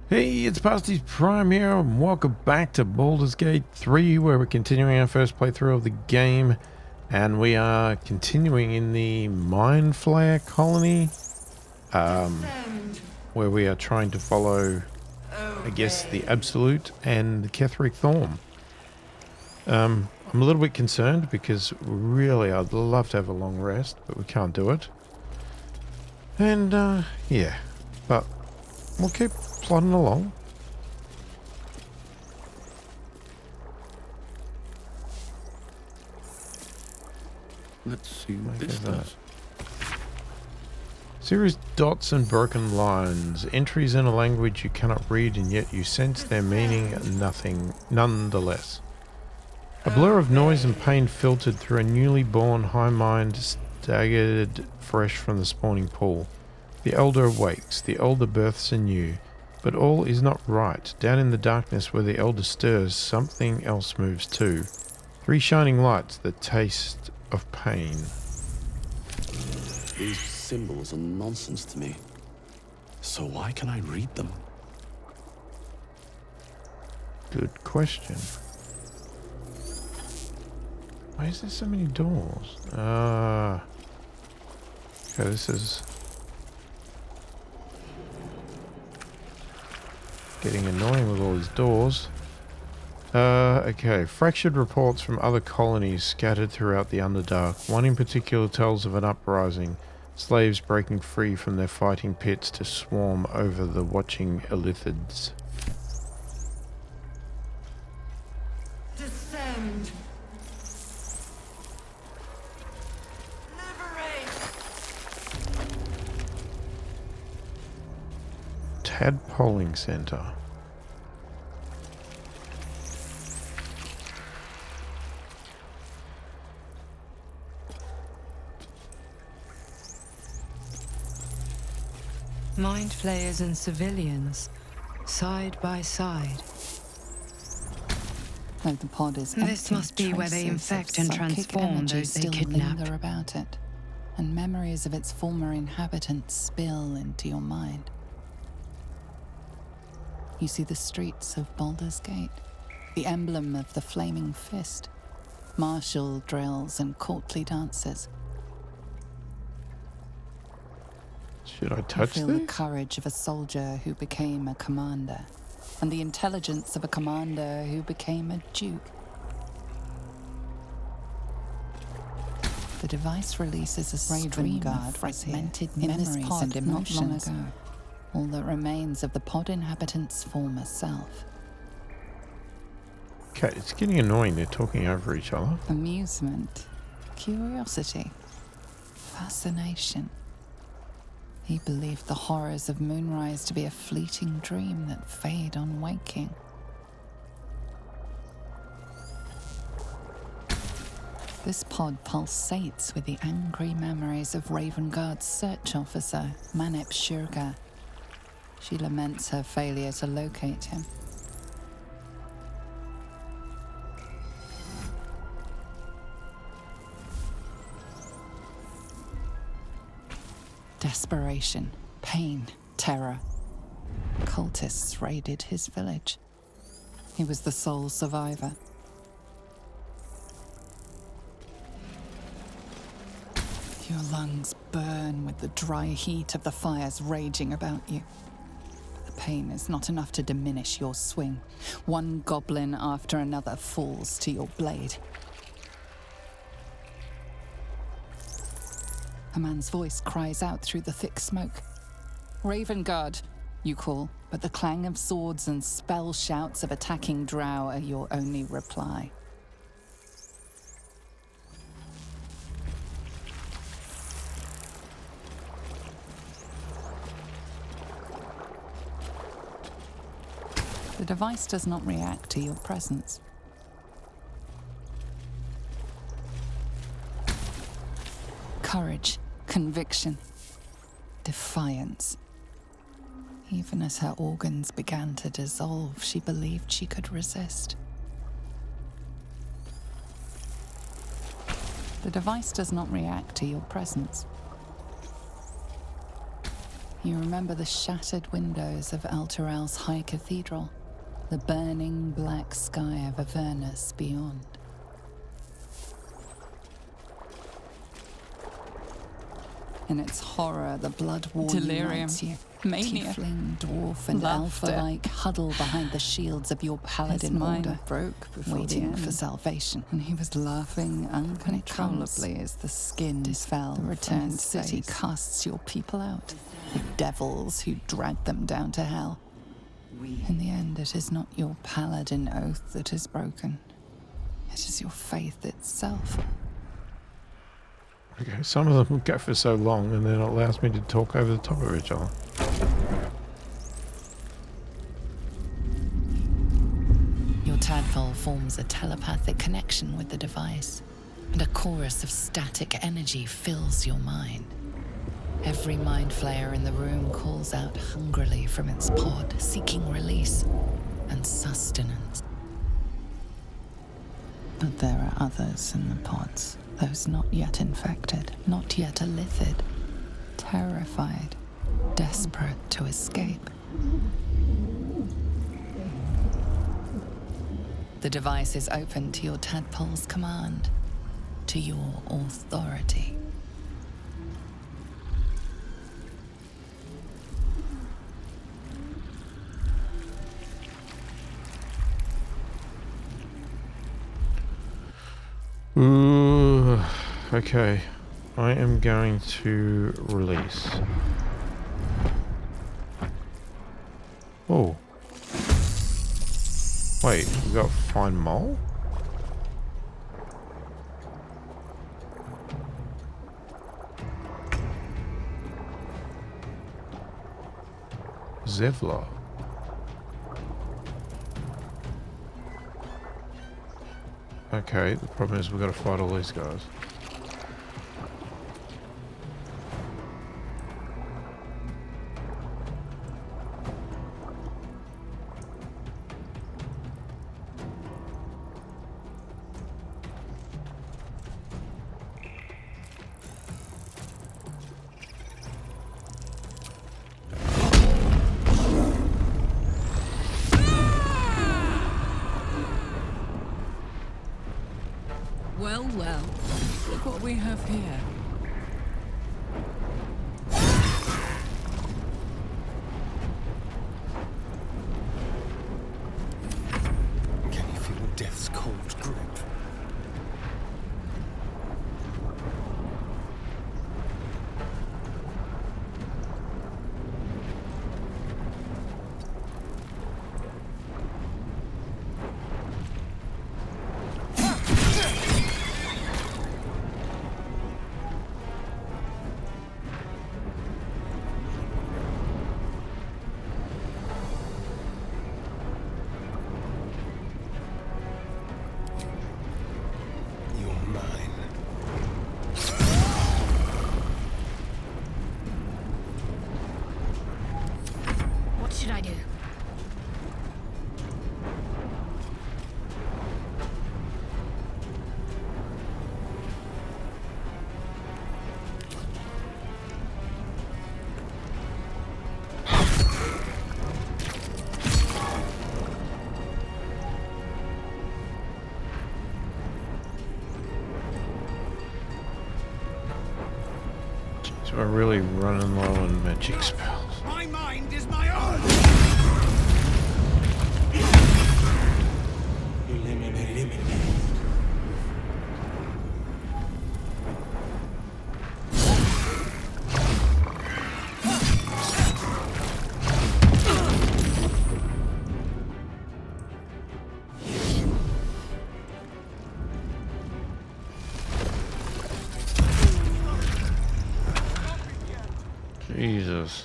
Hey, it's pasthisprime here, and welcome back to Baldur's Gate 3, where we're continuing our first playthrough of the game, and we are continuing in the Flayer colony, where we are trying to follow, I guess, the Absolute and the Ketheric Thorm. I'm a little bit concerned because really I'd love to have a long rest, but we can't do it. And, yeah, but we'll keep plodding along. Let's see what this does. Serious dots and broken lines, entries in a language you cannot read, and yet you sense their meaning nonetheless. A blur of noise and pain filtered through a newly born high mind, staggered fresh from the spawning pool. The elder awakes, the elder births anew, but all is not right. Down in the darkness where the elder stirs, something else moves too. Three shining lights, the taste of pain. These symbols are nonsense to me. So why can I read them? Good question. Why is there so many doors? Okay, this is getting annoying with all these doors. Okay. Fractured reports from other colonies scattered throughout the Underdark. One in particular tells of an uprising. Slaves breaking free from their fighting pits to swarm over the watching Illithids. Descend. Liberate. Tadpoling Center. Mind flayers and civilians, side by side. Like the pod is empty, This must be where they traces of infect and psychic transform energy those they still kidnapped. linger about it, and memories of its former inhabitants spill into your mind. You see the streets of Baldur's Gate, the emblem of the flaming fist, martial drills and courtly dances. Should I You touch feel the this? courage of a soldier who became a commander, and the intelligence of a commander who became a duke. The device releases a stream of fragmented memories and emotions, all that remains of the pod inhabitant's former self. Okay, it's getting annoying. They're talking over each other. Amusement, curiosity, fascination. He believed the horrors of Moonrise to be a fleeting dream that fade on waking. This pod pulsates with the angry memories of Ravengard's search officer, Manep Shurga. She laments her failure to locate him. Desperation, pain, terror. Cultists raided his village. He was the sole survivor. Your lungs burn with the dry heat of the fires raging about you. But the pain is not enough to diminish your swing. One goblin after another falls to your blade. A man's voice cries out through the thick smoke. Ravengard, you call, but the clang of swords and spell shouts of attacking drow are your only reply. The device does not react to your presence. Courage, conviction, defiance. Even as her organs began to dissolve, she believed she could resist. The device does not react to your presence. You remember the shattered windows of Alteral's high cathedral, the burning black sky of Avernus beyond. In its horror, the blood war Delirium. unites you. Mania. Tiefling, dwarf, and Laughter. alpha-like huddle behind the shields of your His paladin mind order, broke before waiting the for end. salvation. And he was laughing uncontrollably as the skin fell. The returned city casts your people out, the devils who dragged them down to hell. In the end, it is not your paladin oath that is broken. It is your faith itself. Okay, some of them will go for so long and then it allows me to talk over the top of each other. Your tadpole forms a telepathic connection with the device, and a chorus of static energy fills your mind. Every mind flayer in the room calls out hungrily from its pod, seeking release and sustenance. But there are others in the pods, those not yet infected, not yet elithid, terrified, desperate to escape. The device is open to your tadpole's command, to your authority. Ooh, okay. I am going to release. Oh. Wait, we got find mole? Zevlor. Okay, the problem is we've got to fight all these guys. Well, well. Look what we have here. Can you feel death's cold grip? You're mine. What should I do? Jeez, we're really running low on magic spells. My mind is my own! Jesus.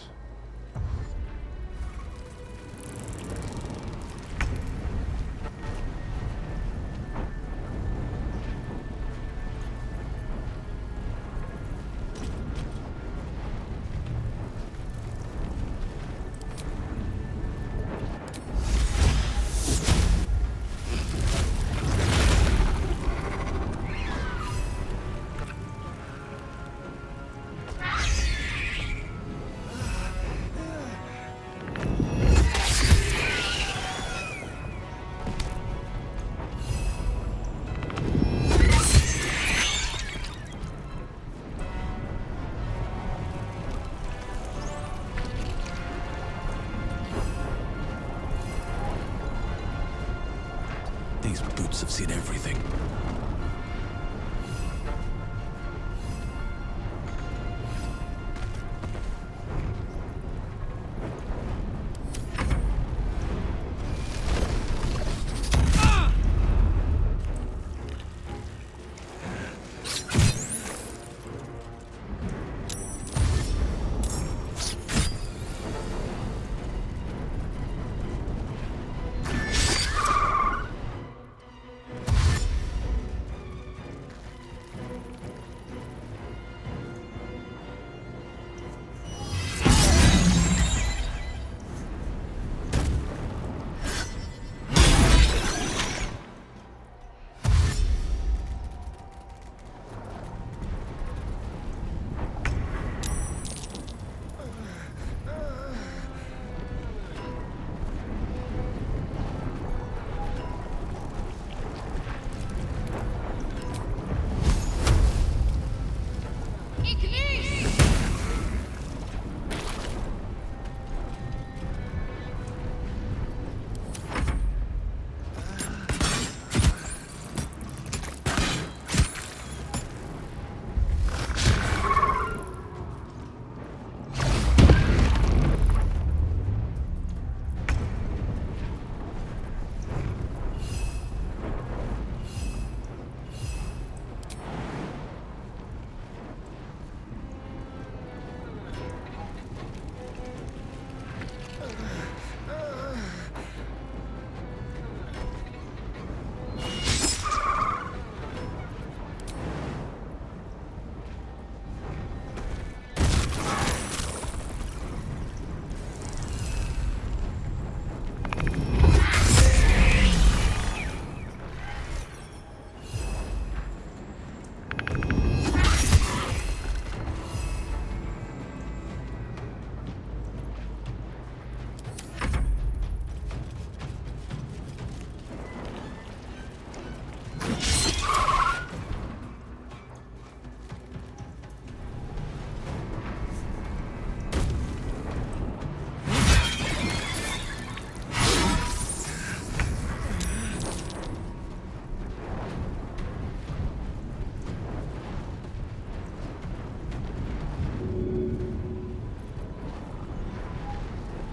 These boots have seen everything.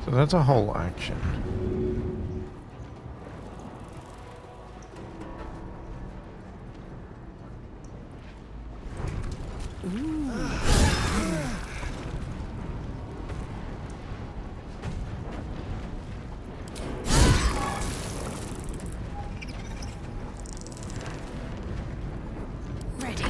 So that's a whole action. Ready.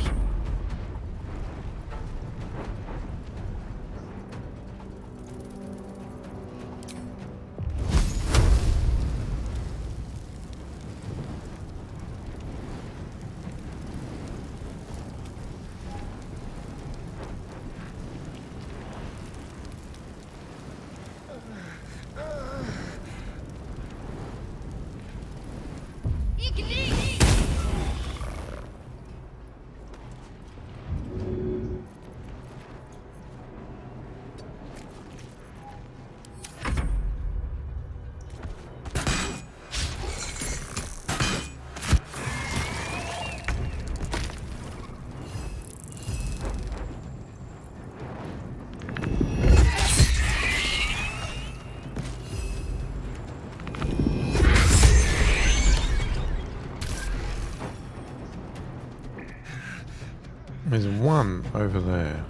There's one over there.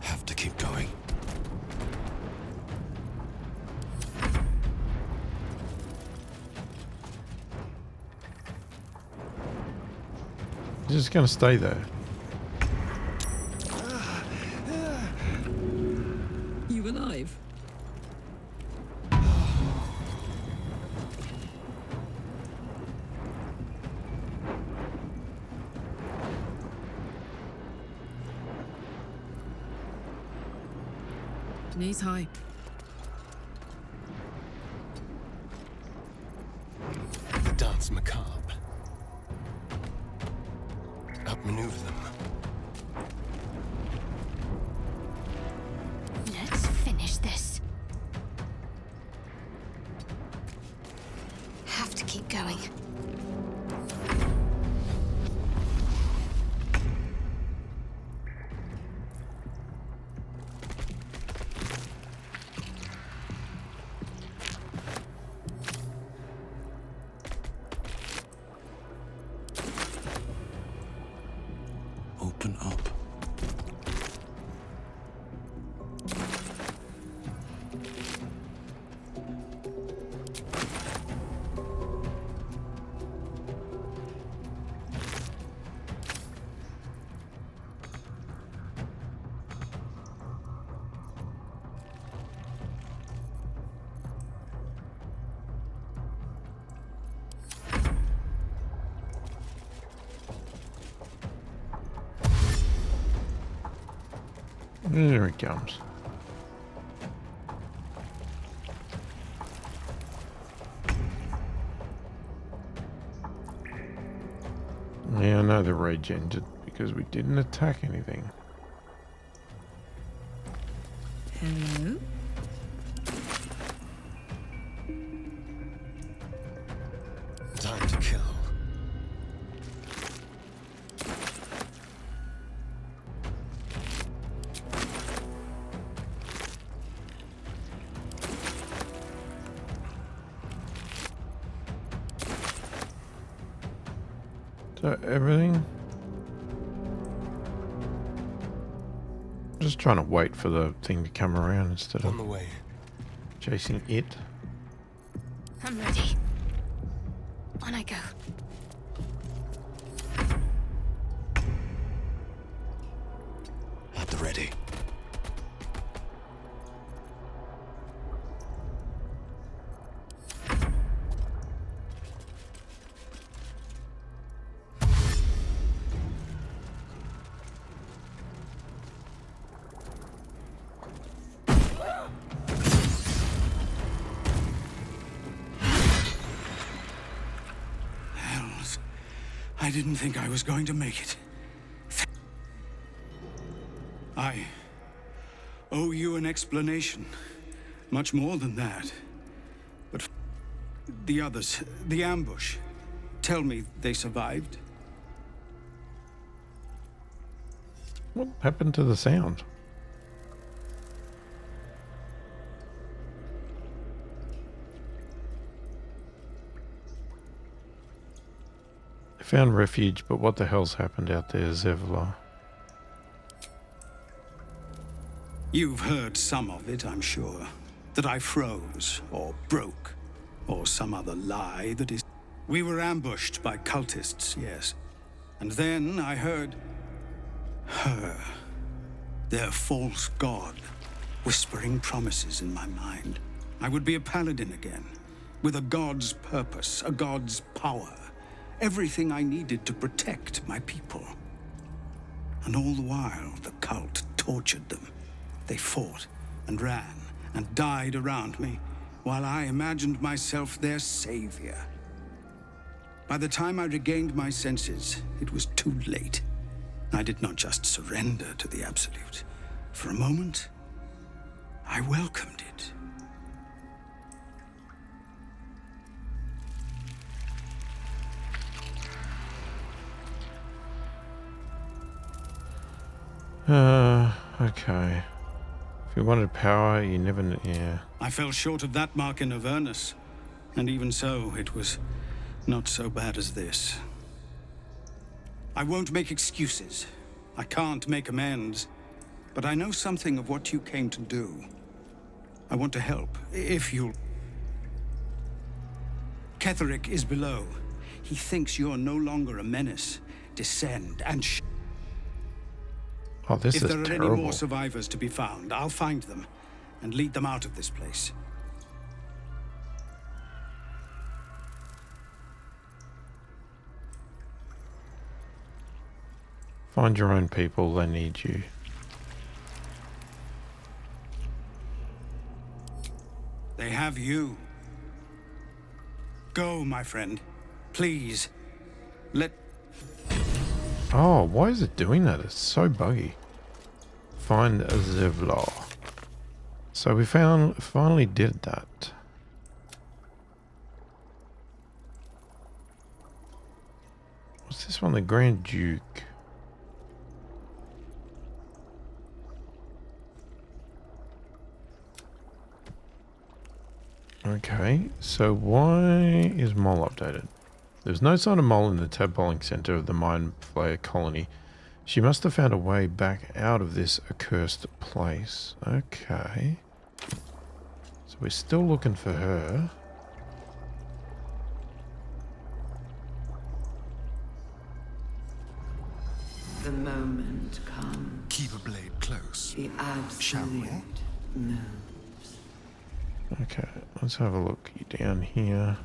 Have to keep going. You're just gonna stay there. You alive? Knees high. The dance macabre. Outmaneuver them. Open up. There he comes. Yeah, I know the rage ended because we didn't attack anything. Hello? Time to kill. So everything. Just trying to wait for the thing to come around instead On the of way. chasing it. I'm ready. On I go. At the ready. Hells. I didn't think I was going to make it. I owe you an explanation. Much more than that. But the others, the ambush, tell me they survived? What happened to the sound? They found refuge, but what the hell's happened out there, Zevlor? You've heard some of it, I'm sure. That I froze, or broke, or some other lie that is... We were ambushed by cultists, yes. And then I heard... her. Their false god, whispering promises in my mind. I would be a paladin again, with a god's purpose, a god's power. Everything I needed to protect my people. And all the while, the cult tortured them. They fought and ran and died around me, while I imagined myself their savior. By the time I regained my senses, it was too late. I did not just surrender to the Absolute. For a moment, I welcomed it. Okay. If you wanted power, you never yeah. I fell short of that mark in Avernus, and even so, it was not so bad as this. I won't make excuses. I can't make amends. But I know something of what you came to do. I want to help, if you'll... Ketherick is below. He thinks you're no longer a menace. Descend and Oh, this If is there are terrible. any more survivors to be found, I'll find them and lead them out of this place. Find your own people, they need you. They have you. Go, my friend. Please. Let... Oh, why is it doing that? It's so buggy. Find Zevlor. So we finally did that. What's this one? The Grand Duke. Okay, so why is Mole updated? There's no sign of Mole in the tadpoling center of the Mind Flayer colony. She must have found a way back out of this accursed place. Okay. So we're still looking for her. The moment comes. Keep a blade close. The Shall we? absolute moves. Okay, let's have a look down here.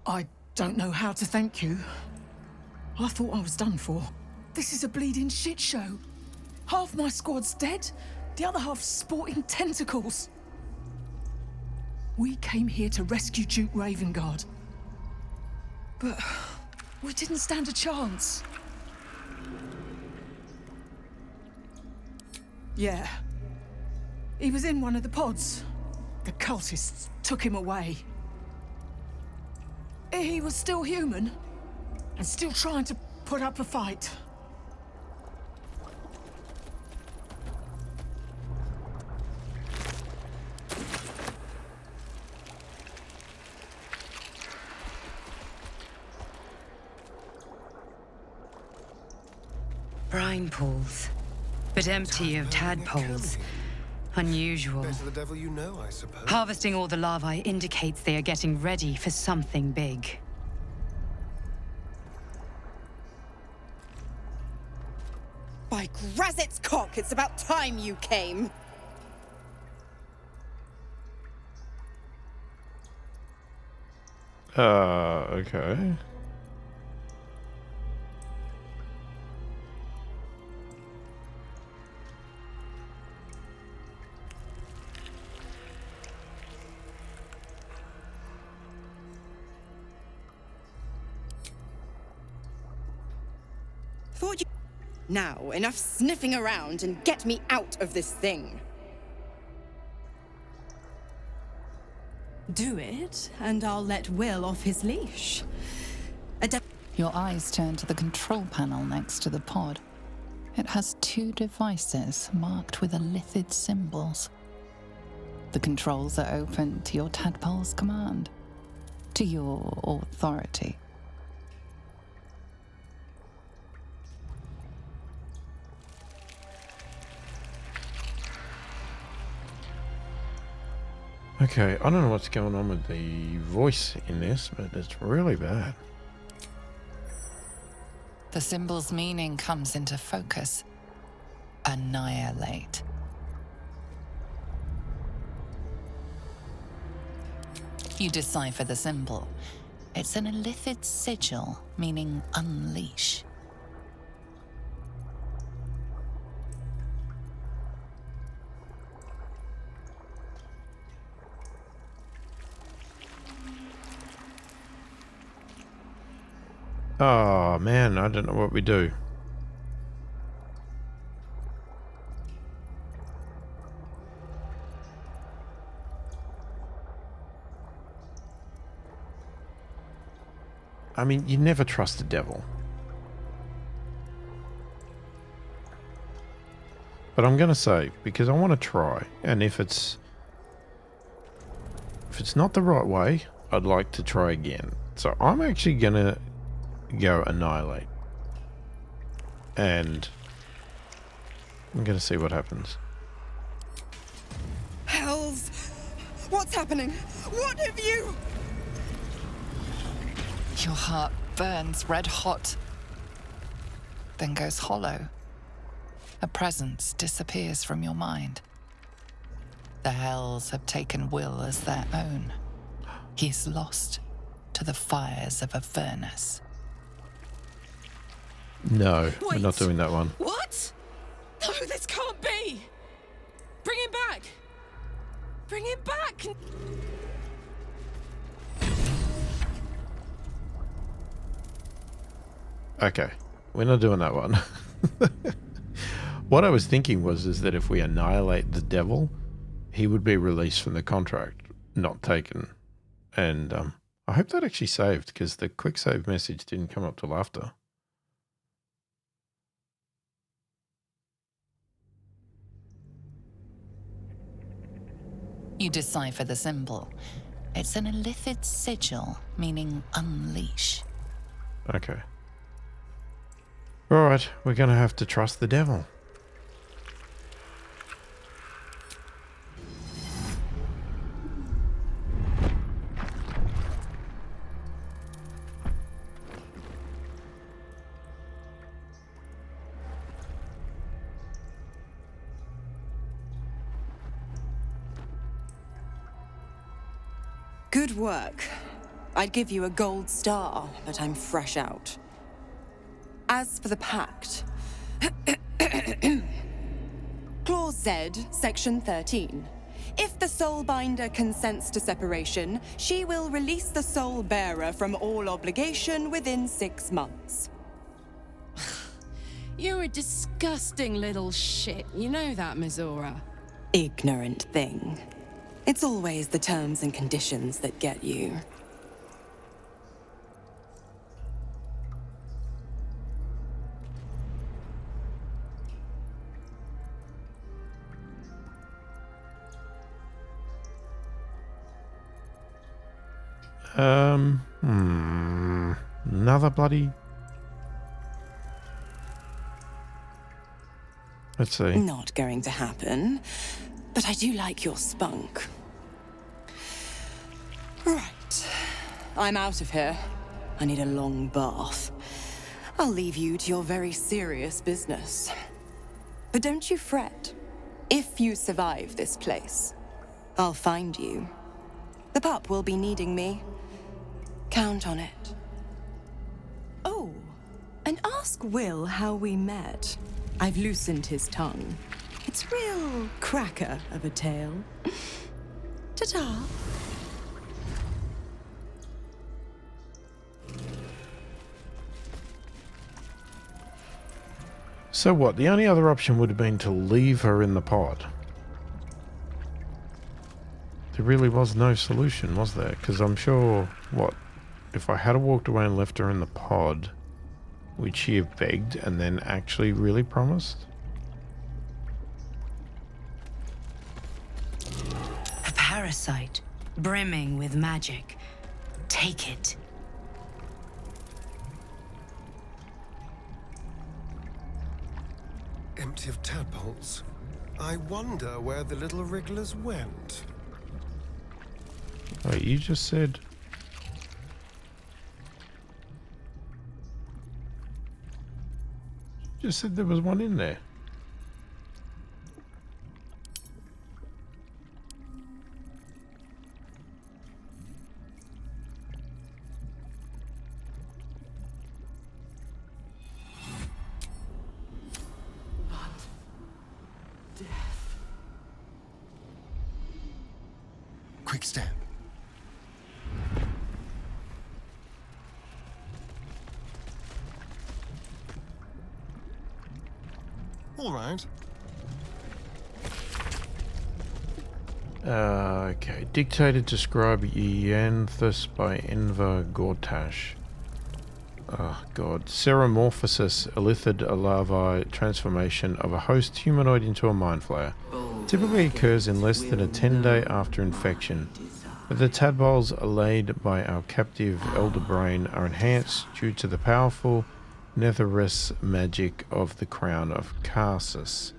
I don't know how to thank you. I thought I was done for. This is a bleeding shit show. Half my squad's dead, the other half sporting tentacles. We came here to rescue Duke Ravengard. But we didn't stand a chance. Yeah. He was in one of the pods. The cultists took him away. He was still human, and still trying to put up a fight. Brine pools, but empty of tadpoles. Unusual. Better the devil you know, I suppose. Harvesting all the larvae indicates they are getting ready for something big. By Grazit's cock, it's about time you came. Okay. Thought you... Now, enough sniffing around and get me out of this thing. Do it, and I'll let Will off his leash. Your eyes turn to the control panel next to the pod. It has two devices marked with elithid symbols. The controls are open to your tadpole's command, to your authority. Okay, I don't know what's going on with the voice in this, but it's really bad. The symbol's meaning comes into focus. Annihilate. You decipher the symbol. It's an elithid sigil, meaning unleash. Oh man, I don't know what we do. I mean, you never trust the devil. But I'm gonna say, because I want to try, and if it's not the right way, I'd like to try again. So I'm actually gonna go annihilate, and I'm gonna see what happens. Hells! What's happening? What have you... Your heart burns red hot, then goes hollow. A presence disappears from your mind. The hells have taken Will as their own. He is lost to the fires of a furnace. No, we're Wait. not doing that one. What? No, this can't be! Bring him back! Bring him back! Okay, we're not doing that one. What I was thinking is that if we annihilate the devil, he would be released from the contract, not taken. And I hope that actually saved, because the quick save message didn't come up till after. You decipher the symbol. It's an illithid sigil, meaning unleash. Okay. All right, we're going to have to trust the devil. Good work. I'd give you a gold star, but I'm fresh out. As for the pact, Clause Z, Section 13. If the Soulbinder consents to separation, she will release the Soul Bearer from all obligation within 6 months. You're a disgusting little shit. You know that, Mizora. Ignorant thing. It's always the terms and conditions that get you. Another bloody... Let's see. Not going to happen, but I do like your spunk. Right. I'm out of here. I need a long bath. I'll leave you to your very serious business. But don't you fret. If you survive this place, I'll find you. The pup will be needing me. Count on it. Oh, and ask Will how we met. I've loosened his tongue. It's real cracker of a tale. Ta-ta. So what? The only other option would have been to leave her in the pod. There really was no solution, was there? Because I'm sure, what, if I had walked away and left her in the pod, would she have begged and then actually really promised? A parasite, brimming with magic. Take it. Empty of tadpoles. I wonder where the little wrigglers went. Wait, you just said... You just said there was one in there. Quick step. All right. Okay. Dictated to scribe Ianthus by Enver Gortash. Oh, God. Ceramorphosis, illithid larvae transformation of a host humanoid into a mind flayer. Typically occurs in less than a 10-day after infection. But the tadpoles laid by our captive elder brain are enhanced due to the powerful Netheress magic of the crown of Karsus.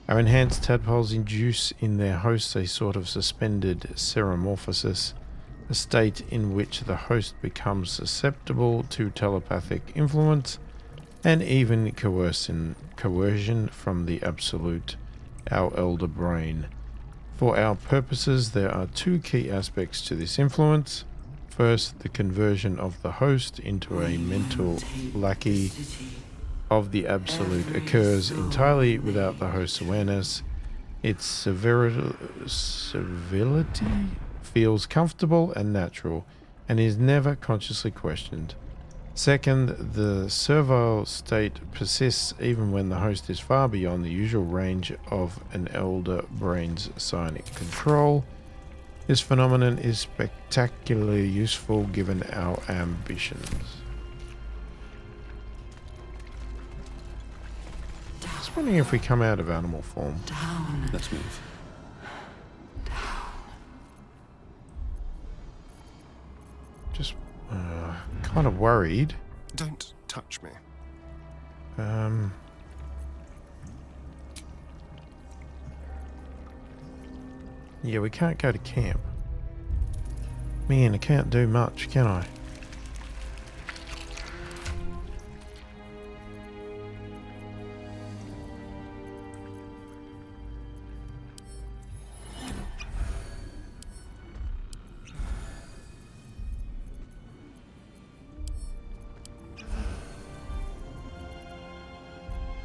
Our enhanced tadpoles induce in their hosts a sort of suspended ceramorphosis, a state in which the host becomes susceptible to telepathic influence and even coercion from the absolute, our elder brain. For our purposes, there are two key aspects to this influence. First, the conversion of the host into a mental lackey of the absolute occurs entirely without the host's awareness. Its civility feels comfortable and natural, and is never consciously questioned. Second, the servile state persists even when the host is far beyond the usual range of an elder brain's psionic control. This phenomenon is spectacularly useful given our ambitions. Just wondering if we come out of animal form. Let's move. Just kind of worried. Don't touch me. Yeah, we can't go to camp. Man, I can't do much, can I?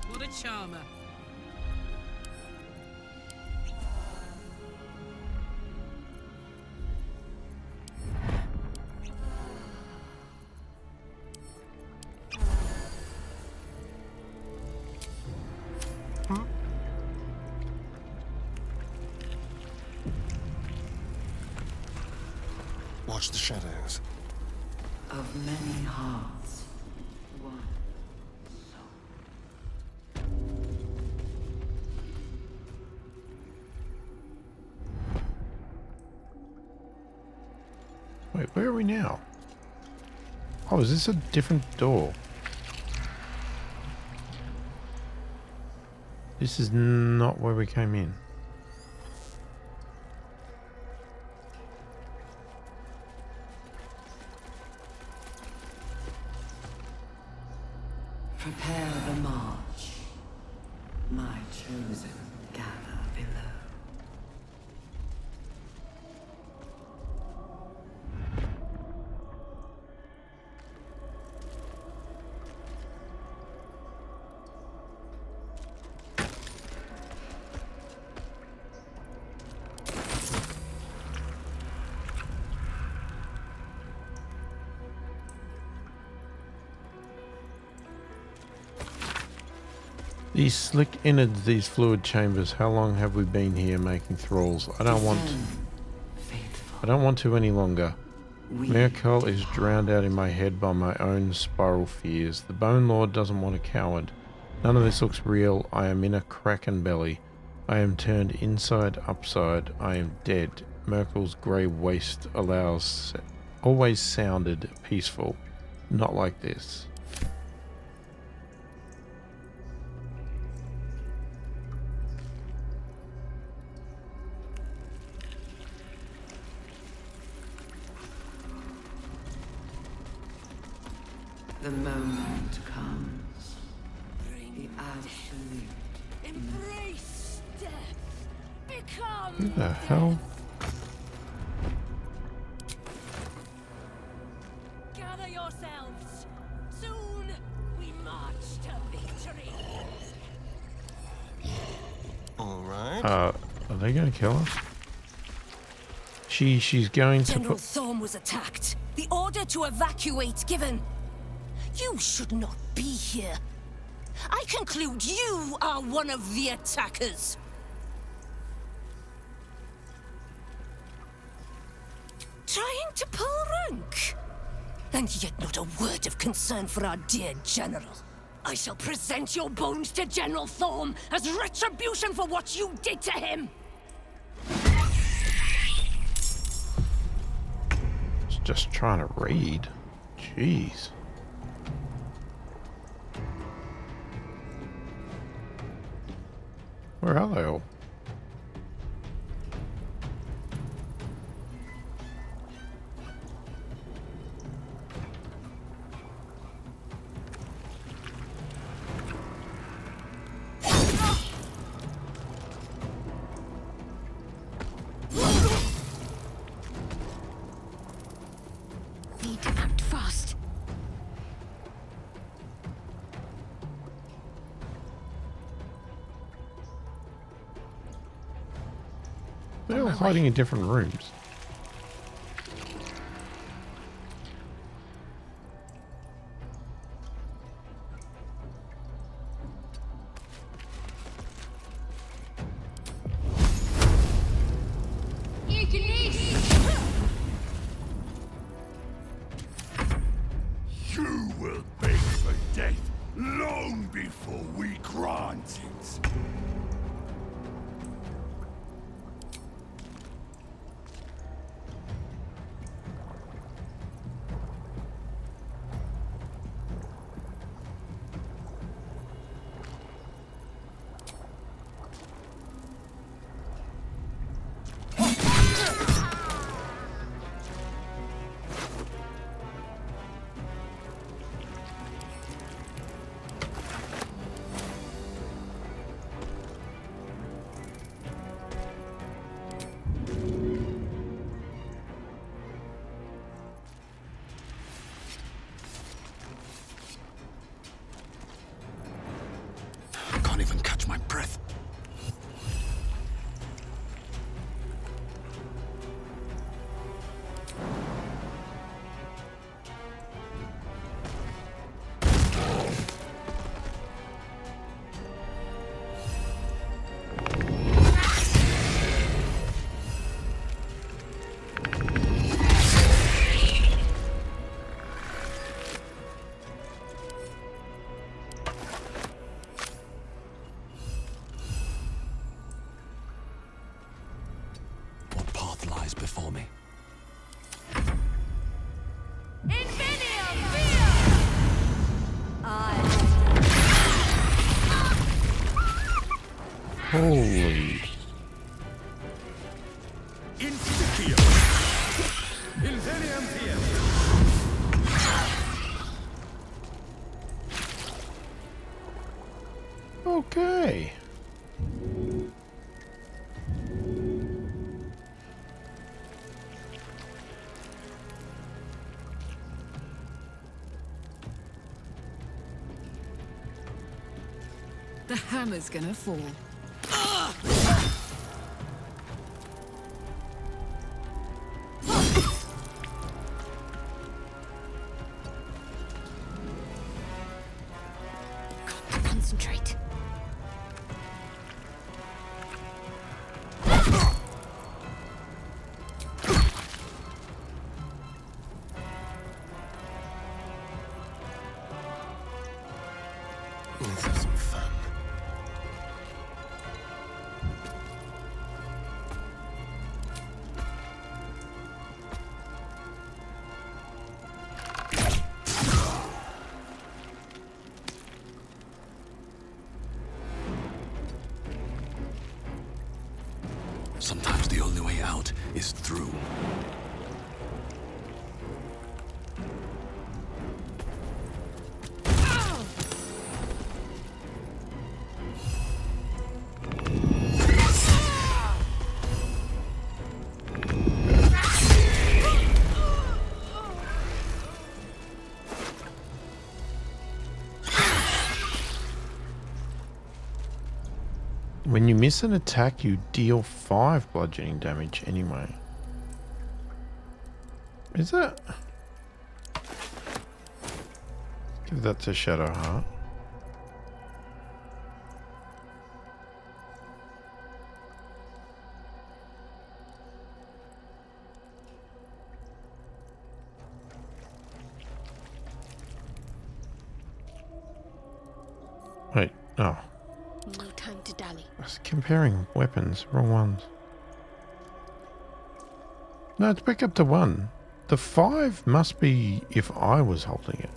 What a charmer. Watch the shadows. Of many hearts, one soul. Wait, where are we now? Oh, is this a different door? This is not where we came in. Prepare the march. My chosen gather below. These slick innards, these fluid chambers, how long have we been here making thralls? I don't want to any longer. Miracle is drowned out in my head by my own spiral fears. The Bone Lord doesn't want a coward. None of this looks real. I am in a kraken belly. I am turned inside upside. I am dead. Merkel's grey waste always sounded peaceful. Not like this. The moment comes. The absolute. Embrace death. Become Who the hell? Gather yourselves. Soon we march to victory. All right. Are they going to kill us? She's going to General put... Thorm was attacked. The order to evacuate given. You should not be here. I conclude you are one of the attackers. Trying to pull rank? And yet not a word of concern for our dear General. I shall present your bones to General Thorm as retribution for what you did to him. Just trying to read. Jeez. Where are they all? Need to act fast. They're all hiding in different rooms. Ignis! before we grant it. I can't even catch my breath. What path lies before me? Holy. Insticio. Inveniam fiat. Okay. The hammer's gonna fall. Concentrate. Let's have some fun. Sometimes the only way out is through. When you miss an attack, you deal 5 bludgeoning damage anyway. Is that? Give that to Shadow Heart. Wait, oh. No time to dally. I was comparing weapons, wrong ones. No, it's back up to 1. The 5 must be if I was holding it.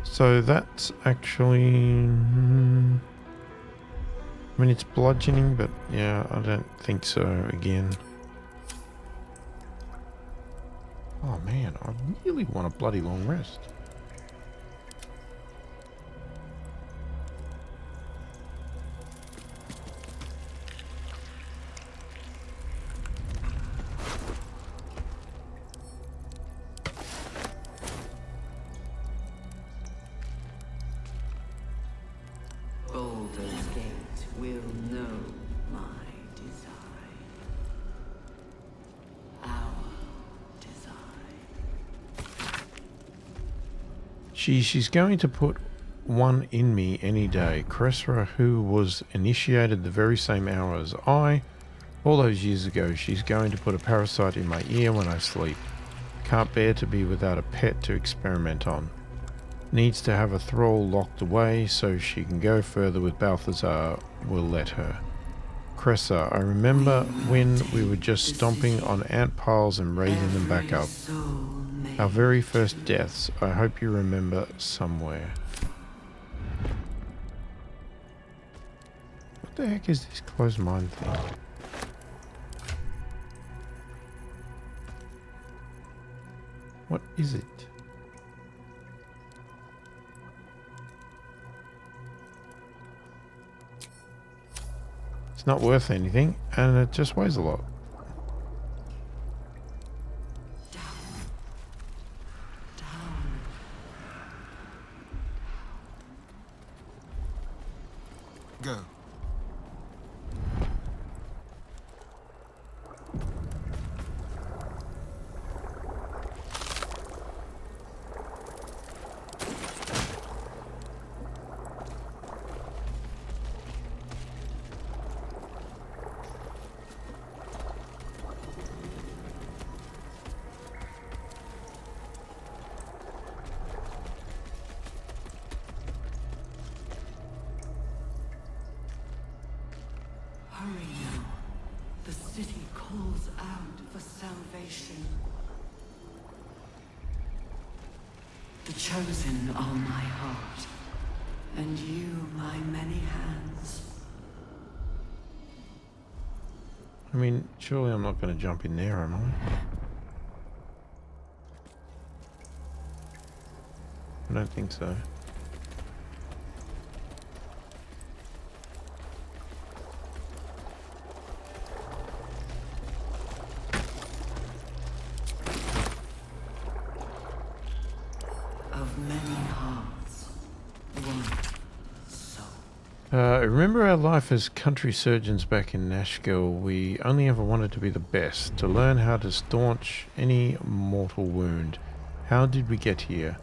So that's actually... I mean, it's bludgeoning, but yeah, I don't think so again. Oh man, I really want a bloody long rest. Baldur's Gate will know my design. Our design. She's going to put one in me any day. Cressra, who was initiated the very same hour as I, all those years ago, she's going to put a parasite in my ear when I sleep. Can't bear to be without a pet to experiment on. Needs to have a thrall locked away so she can go further with Balthazar will let her. Cressa, I remember when we were just stomping on ant piles and raising them back up. Our very first deaths, I hope you remember somewhere. What the heck is this closed mind thing? What is it? It's not worth anything, and it just weighs a lot. Go. Hurry now. The city calls out for salvation. The chosen are my heart, and you my many hands. I mean, surely I'm not going to jump in there, am I? I don't think so. Of many hearts, one soul. Remember our life as country surgeons back in Nashville? We only ever wanted to be the best, to learn how to staunch any mortal wound. How did we get here?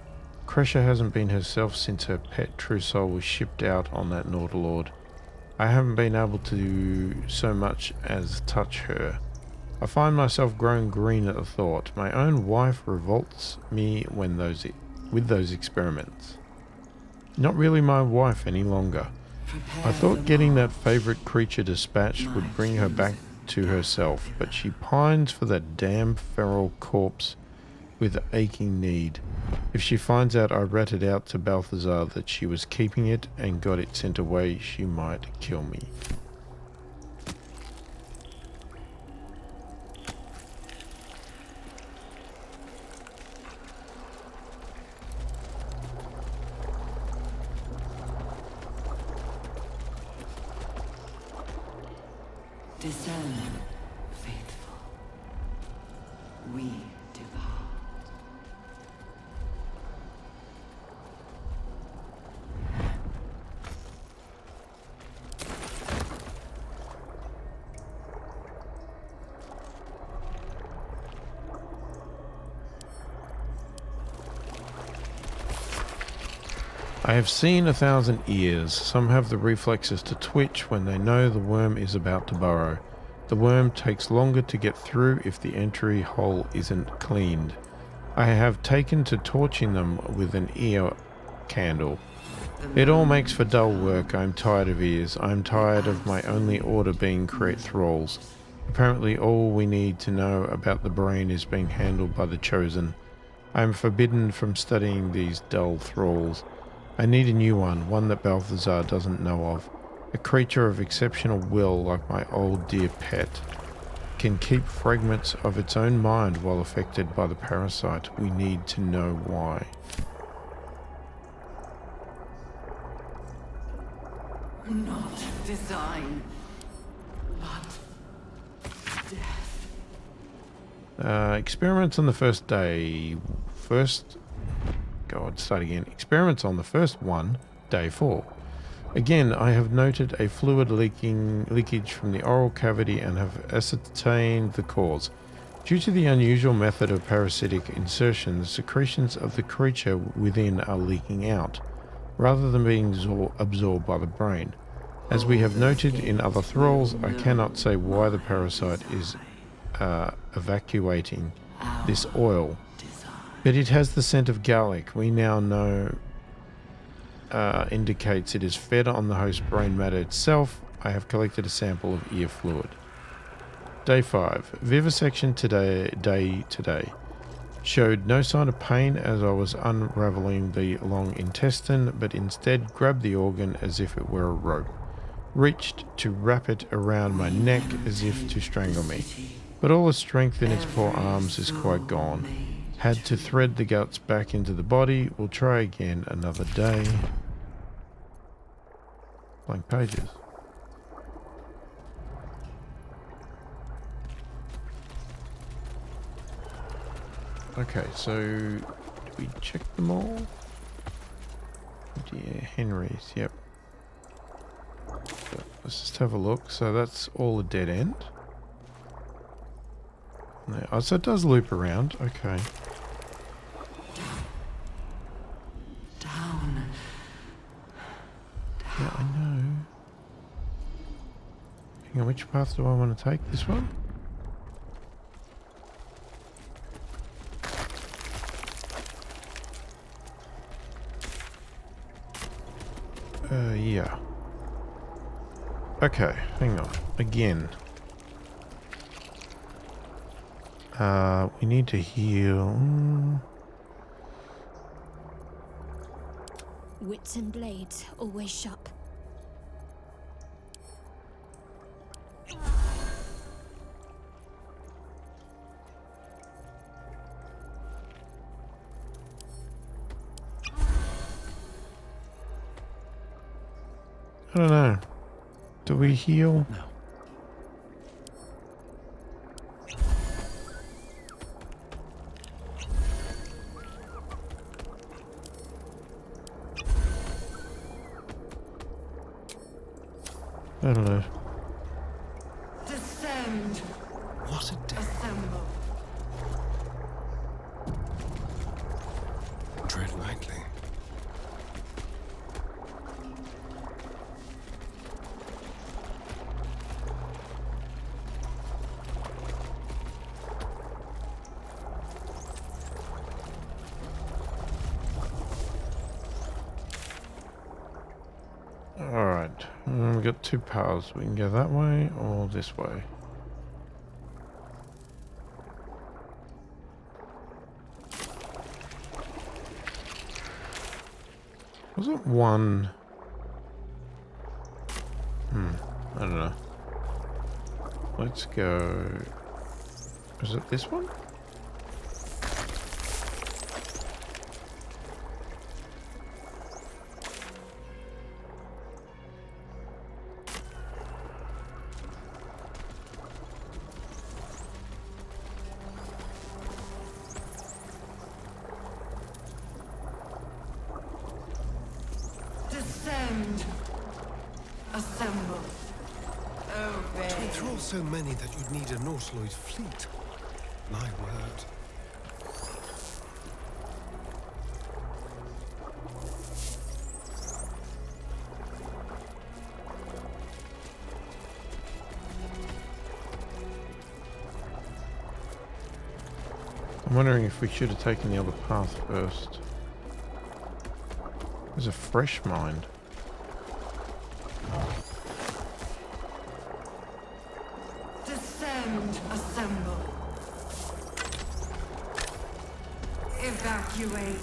Cressa hasn't been herself since her pet True Soul was shipped out on that Nautilord. I haven't been able to do so much as touch her. I find myself growing green at the thought. My own wife revolts me when with those experiments. Not really my wife any longer. I thought getting that favourite creature dispatched would bring her back to herself, but she pines for that damn feral corpse with aching need. If she finds out I ratted out to Balthazar that she was keeping it and got it sent away, she might kill me. Discern, faithful. We depart. I have seen 1,000 ears. Some have the reflexes to twitch when they know the worm is about to burrow. The worm takes longer to get through if the entry hole isn't cleaned. I have taken to torching them with an ear candle. It all makes for dull work. I'm tired of ears. I'm tired of my only order being create thralls. Apparently all we need to know about the brain is being handled by the chosen. I am forbidden from studying these dull thralls. I need a new one that Balthazar doesn't know of. A creature of exceptional will like my old dear pet. Can keep fragments of its own mind while affected by the parasite. We need to know why. Not design, but death. Experiments on the first day. Start again. Experiments on the first one, day 4. Again, I have noted a fluid leakage from the oral cavity and have ascertained the cause. Due to the unusual method of parasitic insertion, the secretions of the creature within are leaking out, rather than being absorbed by the brain. As we have noted in other thralls, I cannot say why the parasite is evacuating this oil. But it has the scent of garlic. We now know indicates it is fed on the host brain matter itself. I have collected a sample of ear fluid. Day 5. Vivisection day today. Showed no sign of pain as I was unraveling the long intestine, but instead grabbed the organ as if it were a rope. Reached to wrap it around my neck as if to strangle me. But all the strength in its poor arms is quite gone. Had to thread the guts back into the body. We'll try again another day. Blank pages. Okay, so did we check them all? Yeah, Henry's, yep. So let's just have a look. So that's all a dead end. No, oh, so it does loop around. Okay. Down. Yeah, I know. Hang on, which path do I want to take? This one? Yeah. Okay, hang on. Again. We need to heal. Wits and blades, always sharp. I don't know. Do we heal? No. I don't know. Descend. What a day. Assemble. Tread lightly. Alright. We've got two paths. We can go that way or this way. Wasn't one... I don't know. Let's go... Is it this one? Descend. Assemble. Obey. To enthrall so many that you'd need a Nautiloid fleet. My word. I'm wondering if we should have taken the other path first. There's a fresh mind. Descend. Assemble. Evacuate.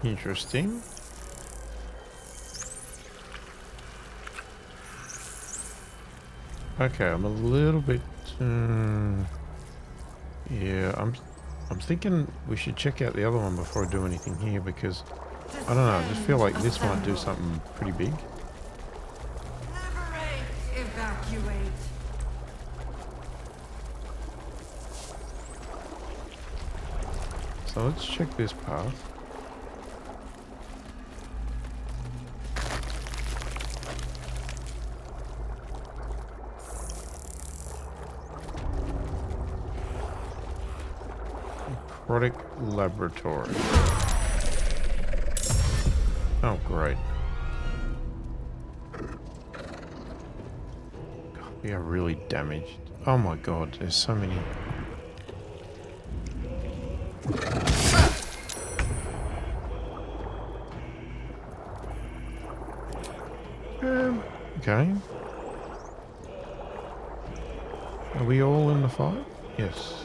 Interesting. Okay, I'm a little bit. Yeah, I'm thinking we should check out the other one before I do anything here because I don't know. I just feel like this might do something pretty big. Liberate. Evacuate. So let's check this path. Aquatic laboratory. Oh, great. God, we are really damaged. Oh my god, there's so many. Okay. Are we all in the fight? Yes.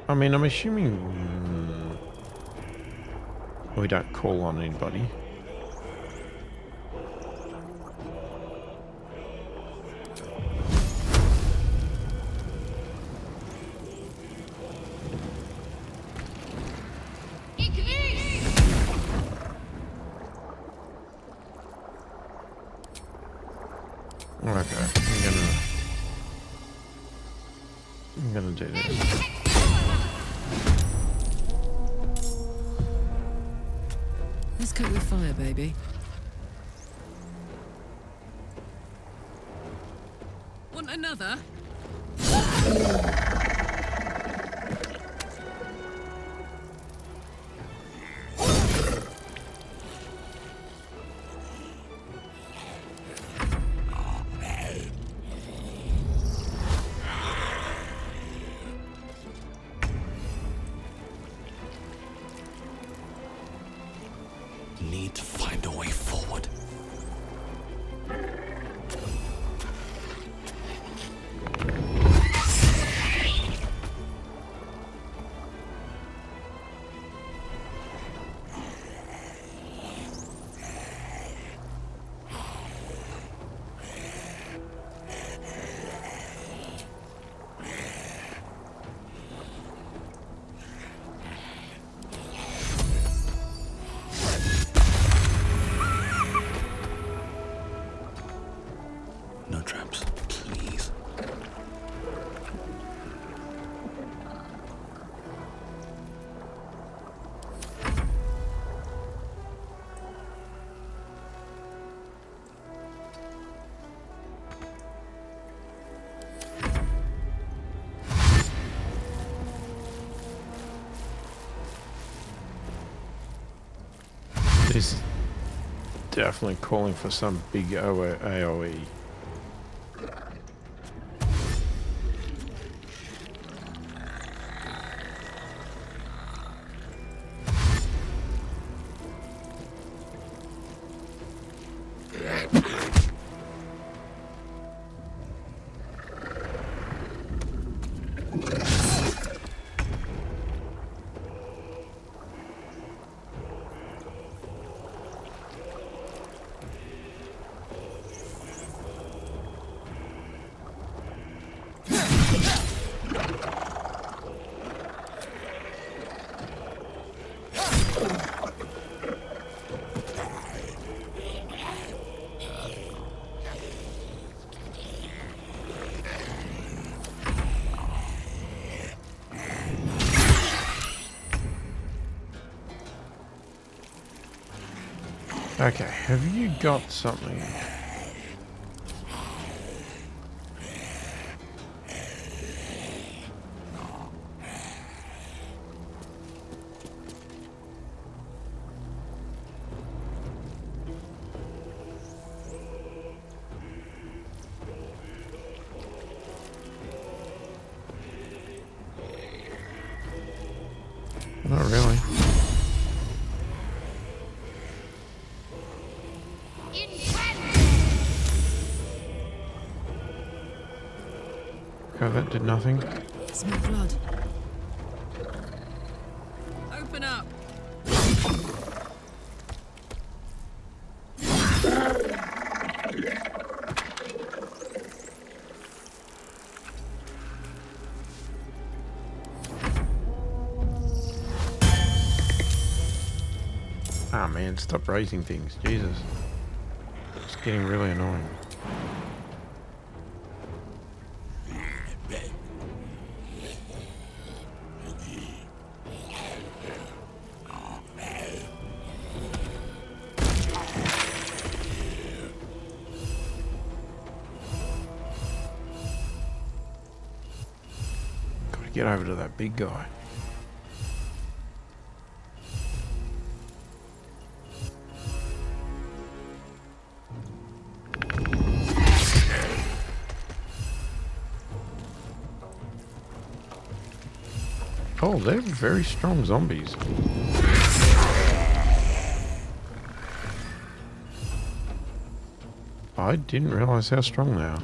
I mean, I'm assuming we don't call on anybody. Okay, I'm gonna do this. Let's cope with fire, baby. Want another? Need to find a way forward. No traps, please. This is definitely calling for some big AoE. Okay, have you got something? Not really. Okay, that did nothing. Smell blood. Open up. man. Stop raising things. Jesus. It's getting really annoying. Gotta get over to that big guy. Oh, they're very strong zombies. I didn't realize how strong they are.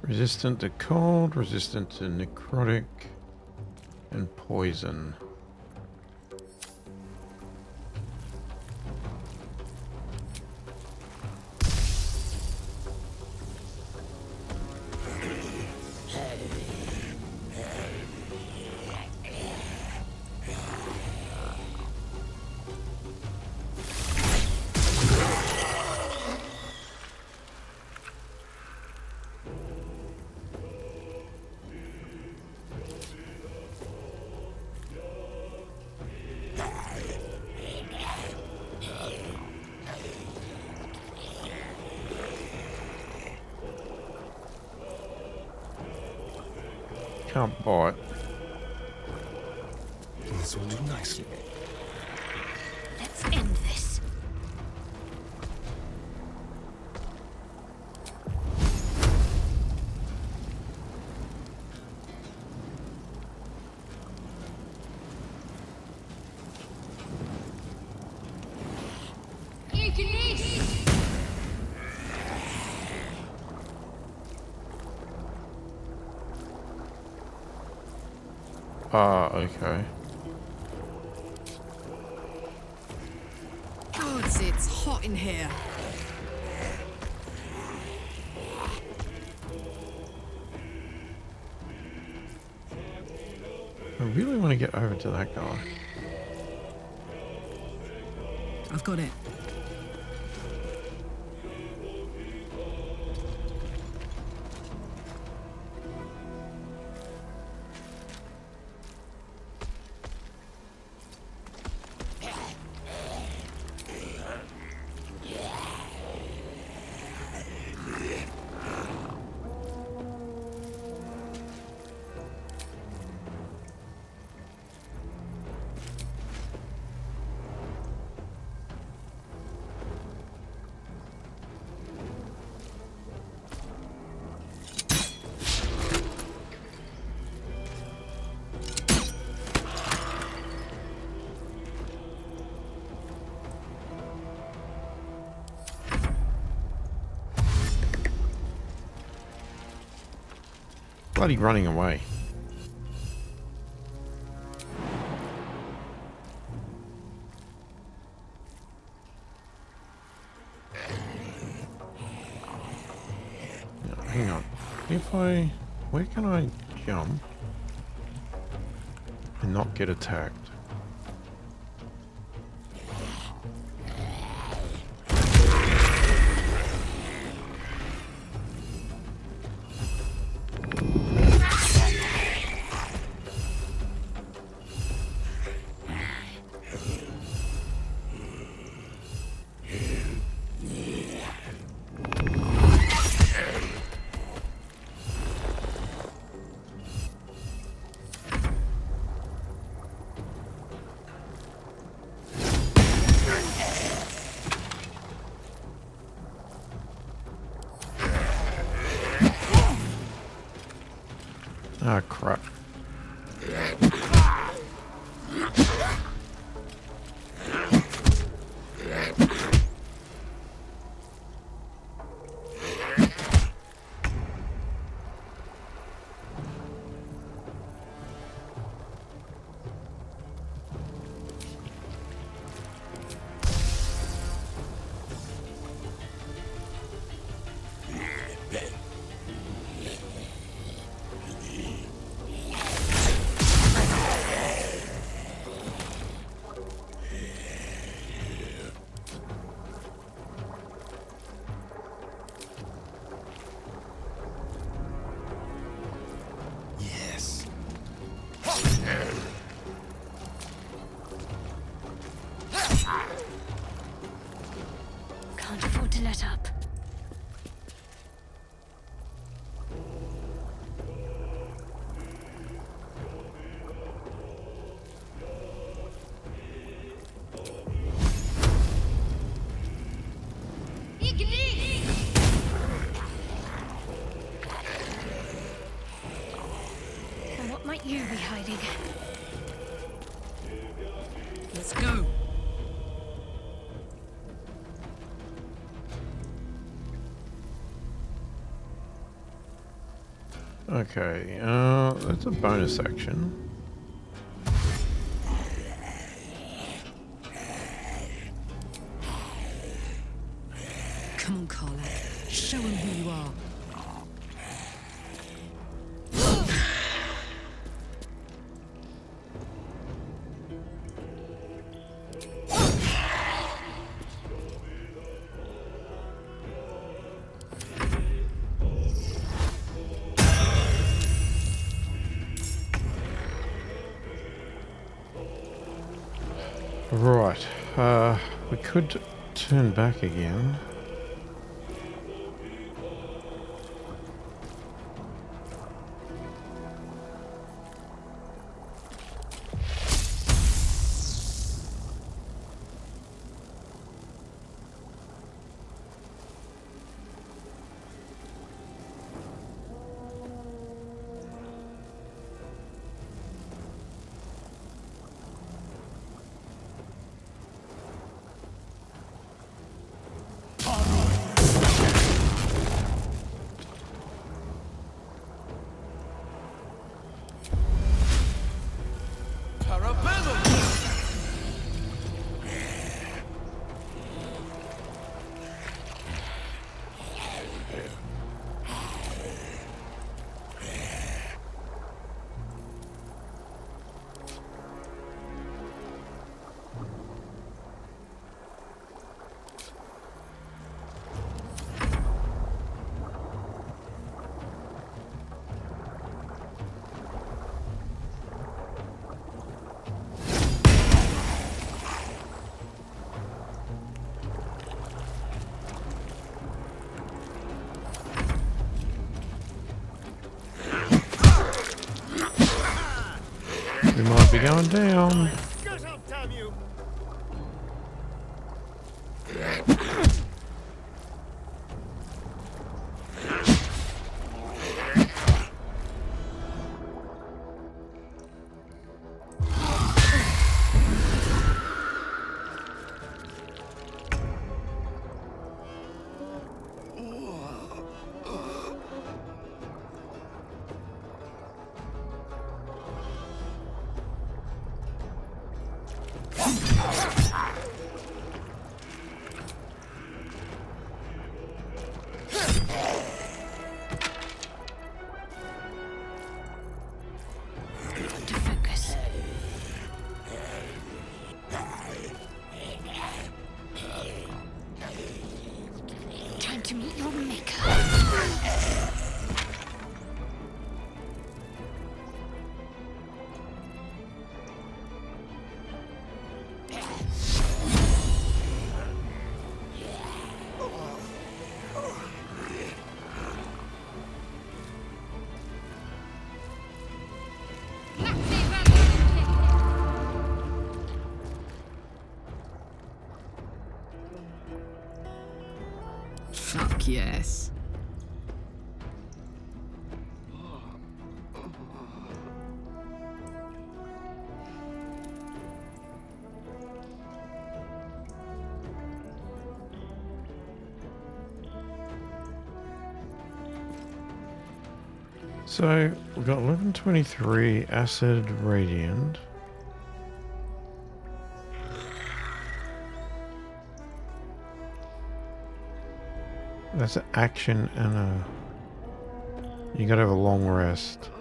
Resistant to cold, resistant to necrotic, and poison. Can't bite. This will do nicely. Let's end this. Okay. Gods, it's hot in here. I really want to get over to that guy. I've got it. Bloody running away. Now, hang on. Where can I jump and not get attacked? Ah, crap. Yes. Can't afford to let up. And what might you be hiding? Let's go. Okay, that's a bonus action. Come on, Karlach. Show him who you are. Right, we could turn back again. We might be going down. Shut up, damn you! To focus. Time to meet your maker. Fuck yes. So we've got 1123 acid radiant. That's an action and a... You gotta have a long rest.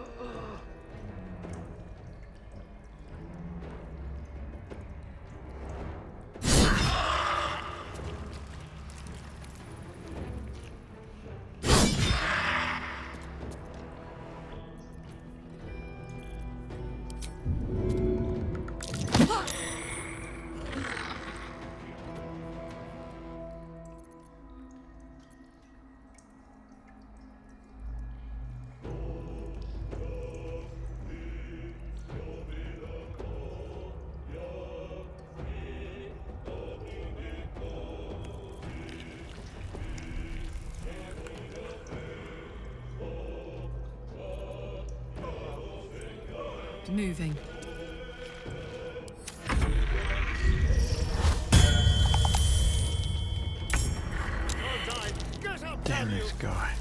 Moving. Damn this guy.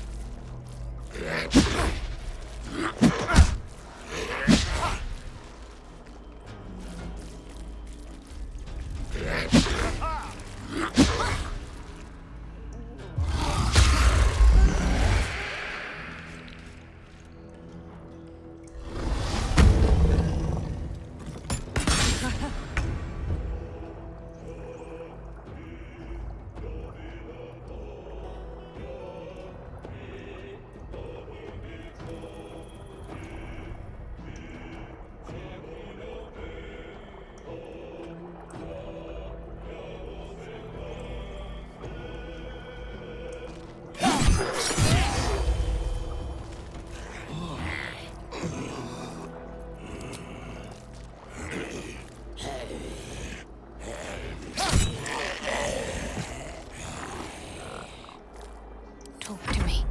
Talk to me.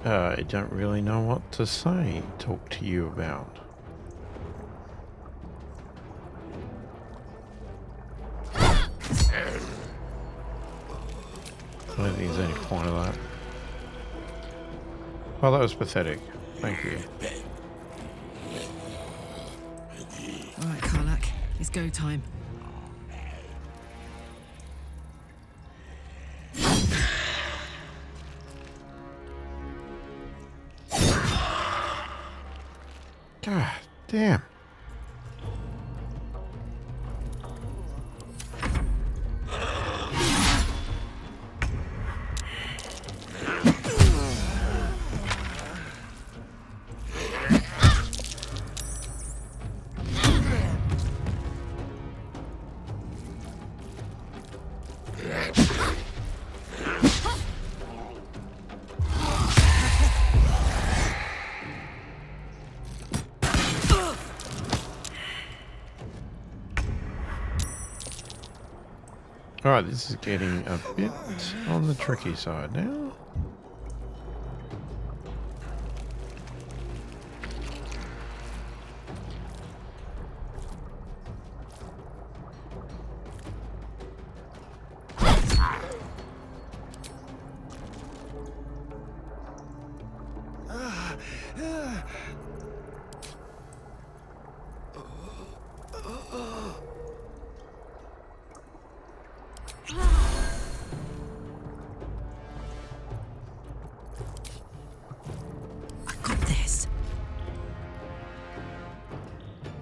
I don't really know what to say. Talk to you about. I don't think there's any point of that. Well, that was pathetic. Thank you. Alright, Karlak. It's go time. God damn. Alright, this is getting a bit on the tricky side now.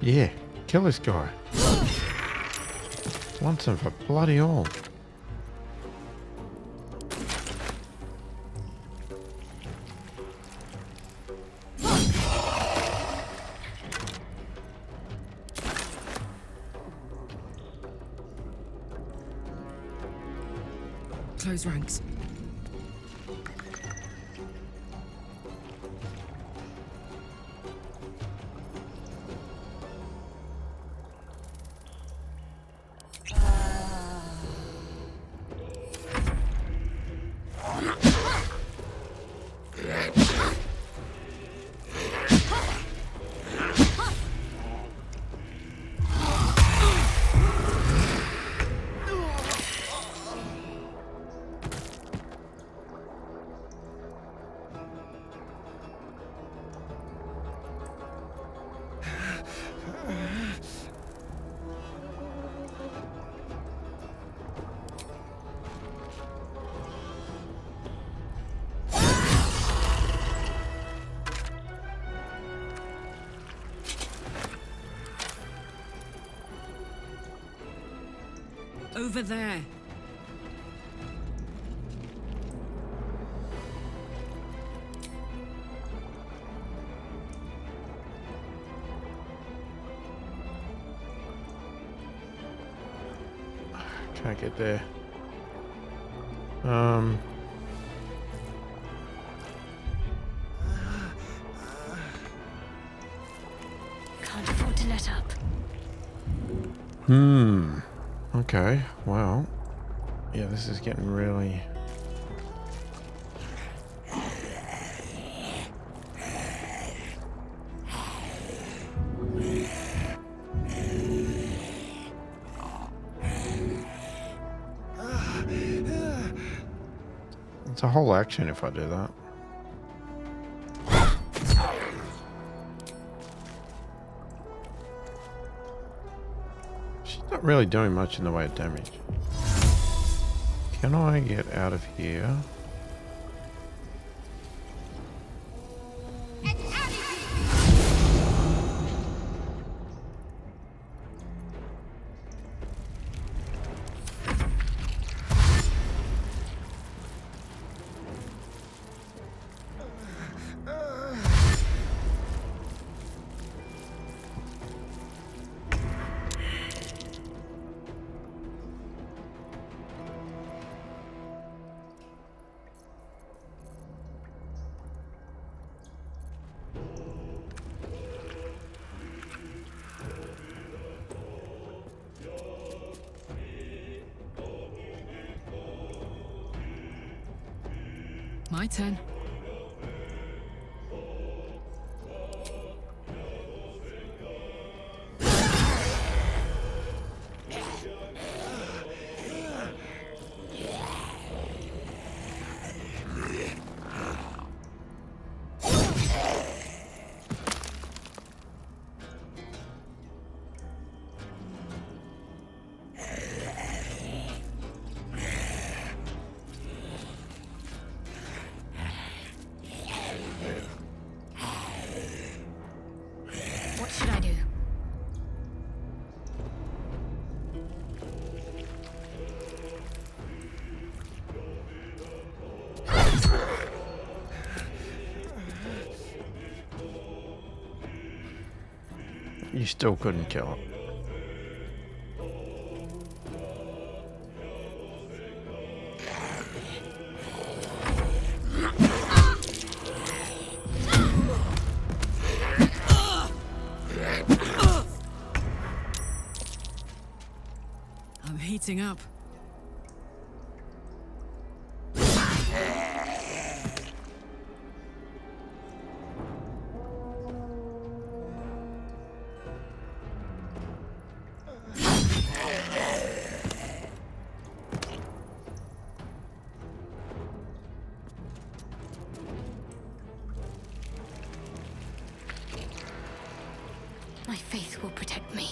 Yeah, kill this guy. Once and for bloody all. Close ranks. Over there. Can't get there. Can't afford to let up. Okay, well. Yeah, this is getting really... It's a whole action if I do that. She's not really doing much in the way of damage. Can I get out of here? My turn. What should I do? You still couldn't kill it. I'm heating up. My faith will protect me.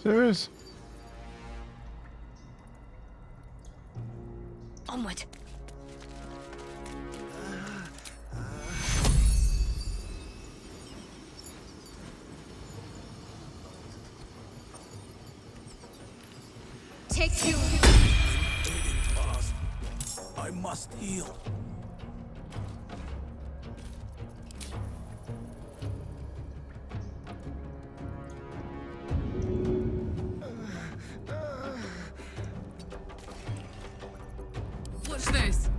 Serious? Onward. Take you. I must heal. Watch this.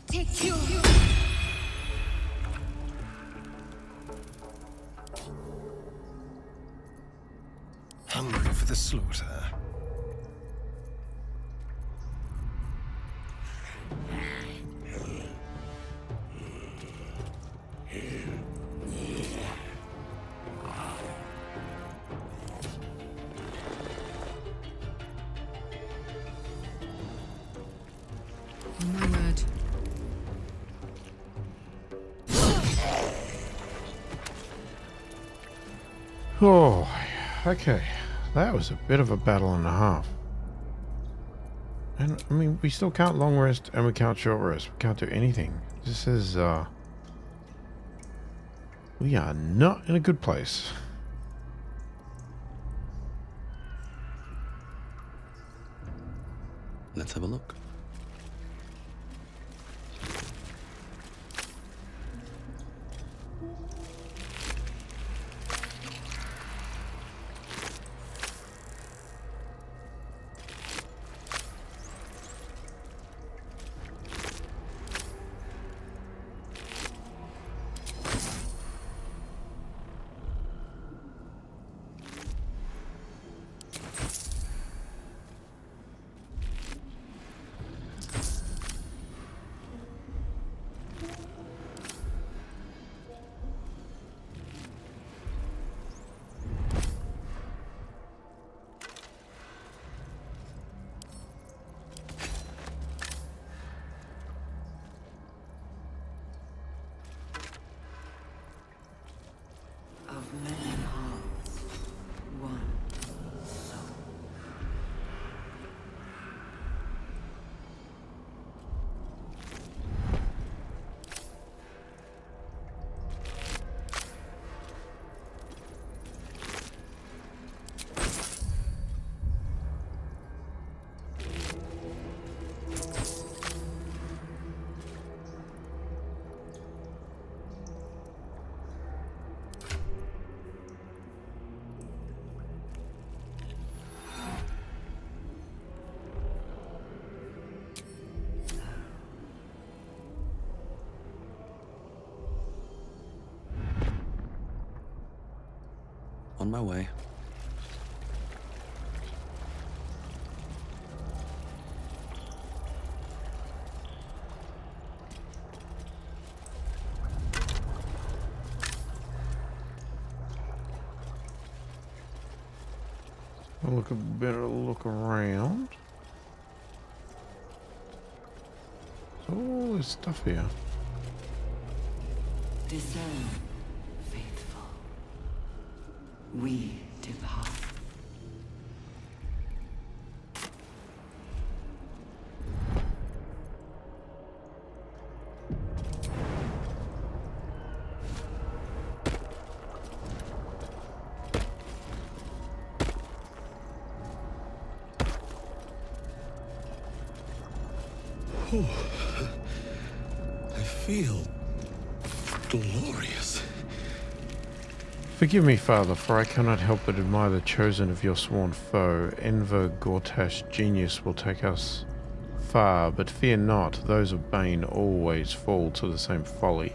Take you. Hungry for the slaughter. Oh, okay. That was a bit of a battle and a half. And, I mean, we still can't long rest and we can't short rest. We can't do anything. This is, we are not in a good place. Let's have a look. Of many hearts, one soul. On my way. I'll look a better look around. So all this stuff here. Discern, faithful. We depart. I feel glorious. Forgive me, Father, for I cannot help but admire the chosen of your sworn foe. Enver Gortash's genius will take us far, but fear not, those of Bane always fall to the same folly.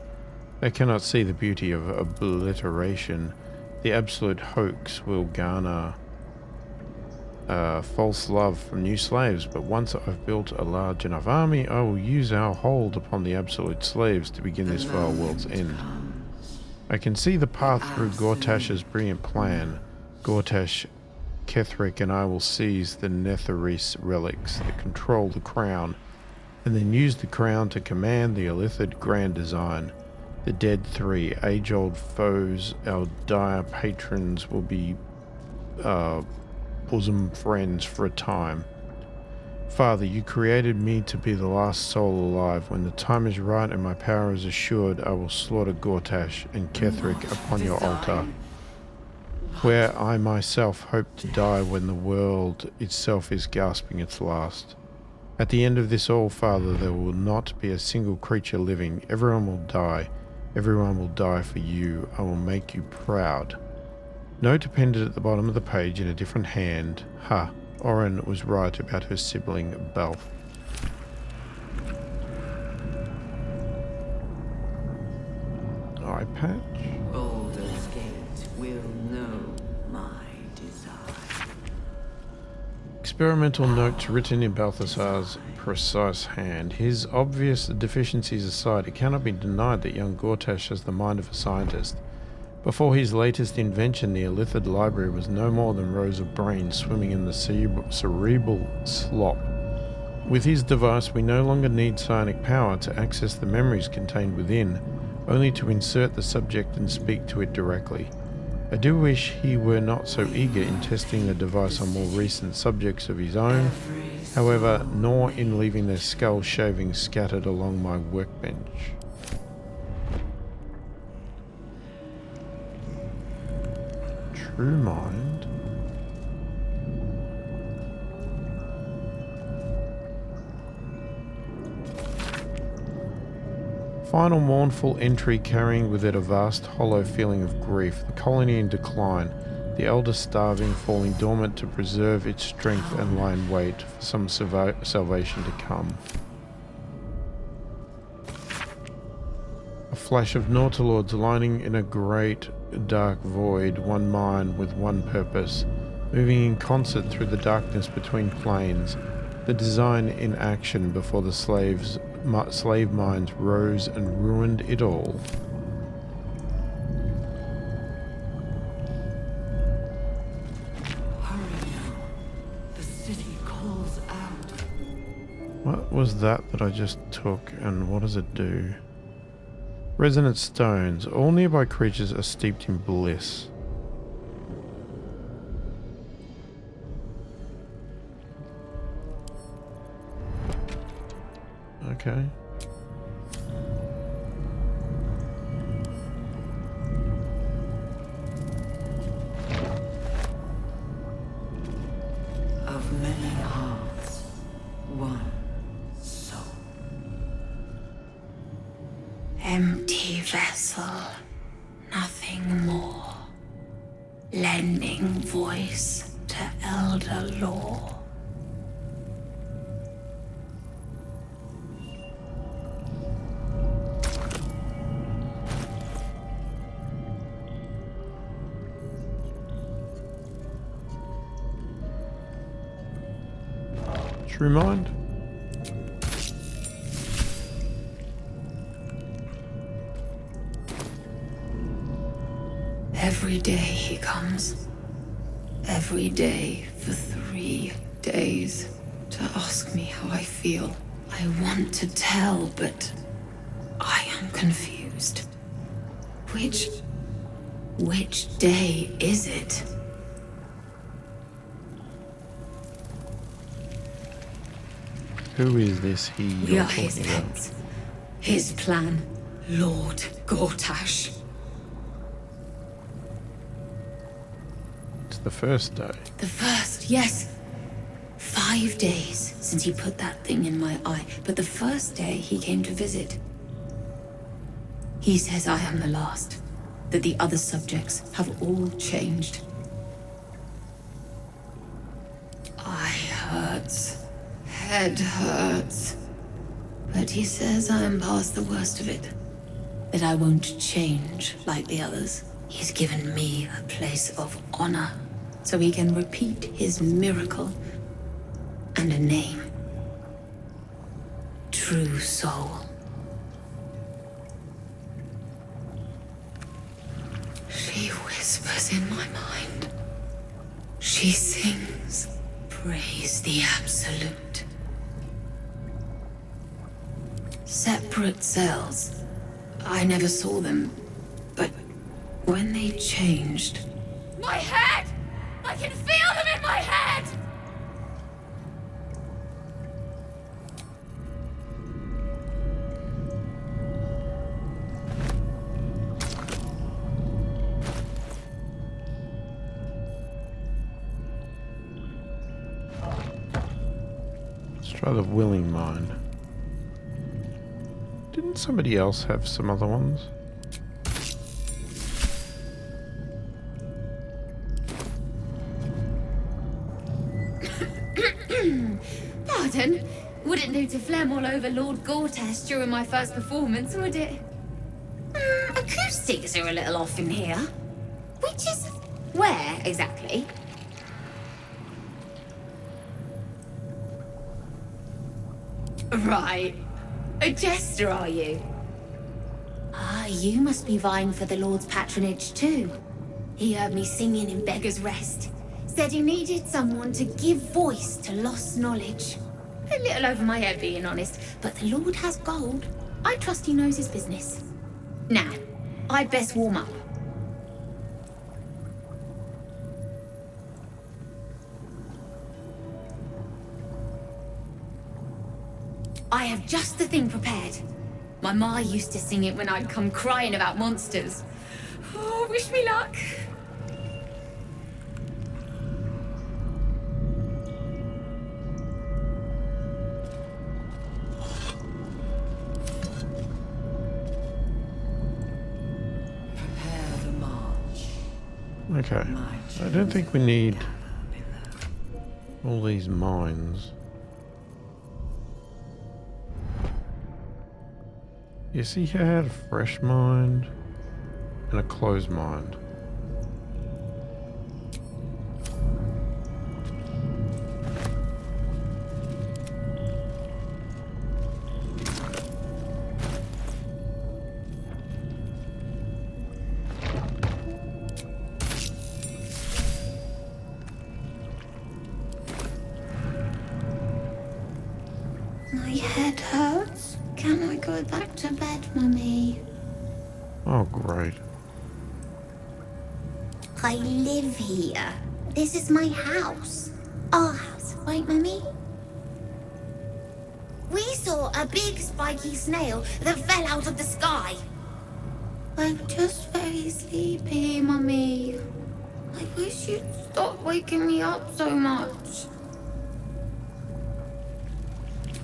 They cannot see the beauty of obliteration. The absolute hoax will garner false love from new slaves, but once I've built a large enough army, I will use our hold upon the absolute slaves to begin this vile world's end. I can see the path through Gortash's brilliant plan. Gortash, Ketheric, and I will seize the Netherese relics that control the crown, and then use the crown to command the Illithid grand design. The dead three, age-old foes, our dire patrons, will be bosom friends for a time. Father, you created me to be the last soul alive. When the time is right and my power is assured, I will slaughter Gortash and Ketheric upon your altar, where I myself hope to die when the world itself is gasping its last. At the end of this all, Father, there will not be a single creature living. Everyone will die. Everyone will die for you. I will make you proud. Note appended at the bottom of the page in a different hand. Ha, Oren was right about her sibling, Balf. Eye patch. Baldur's Gate will know my desire. Experimental notes written in Balthasar's precise hand. His obvious deficiencies aside, it cannot be denied that young Gortash has the mind of a scientist. Before his latest invention, the Illithid library was no more than rows of brains swimming in the cerebral slop. With his device, we no longer need psionic power to access the memories contained within, only to insert the subject and speak to it directly. I do wish he were not so eager in testing the device on more recent subjects of his own, however, nor in leaving their skull shavings scattered along my workbench. True mind. Final mournful entry carrying with it a vast hollow feeling of grief, the colony in decline, the eldest starving, falling dormant to preserve its strength and lie in wait for some salvation to come. A flash of Nautilords lining in a great dark void, one mind with one purpose, moving in concert through the darkness between planes, the design in action before the slave minds rose and ruined it all. Hurry now. The city calls out. What was that I just took, and what does it do? Resonant stones. All nearby creatures are steeped in bliss. Okay. Of many hearts, one soul. Empty vessel, nothing more. Lending voice to elder lore. True mind? Every day he comes. Every day for 3 days to ask me how I feel. I want to tell, but I am confused. Which day is it? Who is this he We you're are his talking about? pets. His plan, Lord Gortash. It's the first day. The first, yes. 5 days since he put that thing in my eye, but the first day he came to visit. He says I am the last, that the other subjects have all changed. Eye hurts, head hurts, but he says I am past the worst of it, that I won't change like the others. He's given me a place of honor, so he can repeat his miracle. And a name. True Soul. She whispers in my mind. She sings. Praise the Absolute. Separate cells. I never saw them, but when they changed... My head! I can feel them in my head! Let's try the willing mind. Didn't somebody else have some other ones? Pardon? Wouldn't do to phlegm all over Lord Gortash during my first performance, would it? Acoustics are a little off in here. Which is... where, exactly? Right. A jester, are you? Ah, you must be vying for the Lord's patronage, too. He heard me singing in Beggar's Rest. Said he needed someone to give voice to lost knowledge. A little over my head, being honest, but the Lord has gold. I trust he knows his business. Now, I'd best warm up. I have just the thing prepared. My ma used to sing it when I'd come crying about monsters. Oh, wish me luck. Prepare the march. Okay. I don't think we need all these mines. You see how I had a fresh mind and a closed mind. My head hurts. Can I go back to bed, Mummy? Oh, great. I live here. This is my house. Our house, right, Mummy? We saw a big spiky snail that fell out of the sky. I'm just very sleepy, Mummy. I wish you'd stop waking me up so much.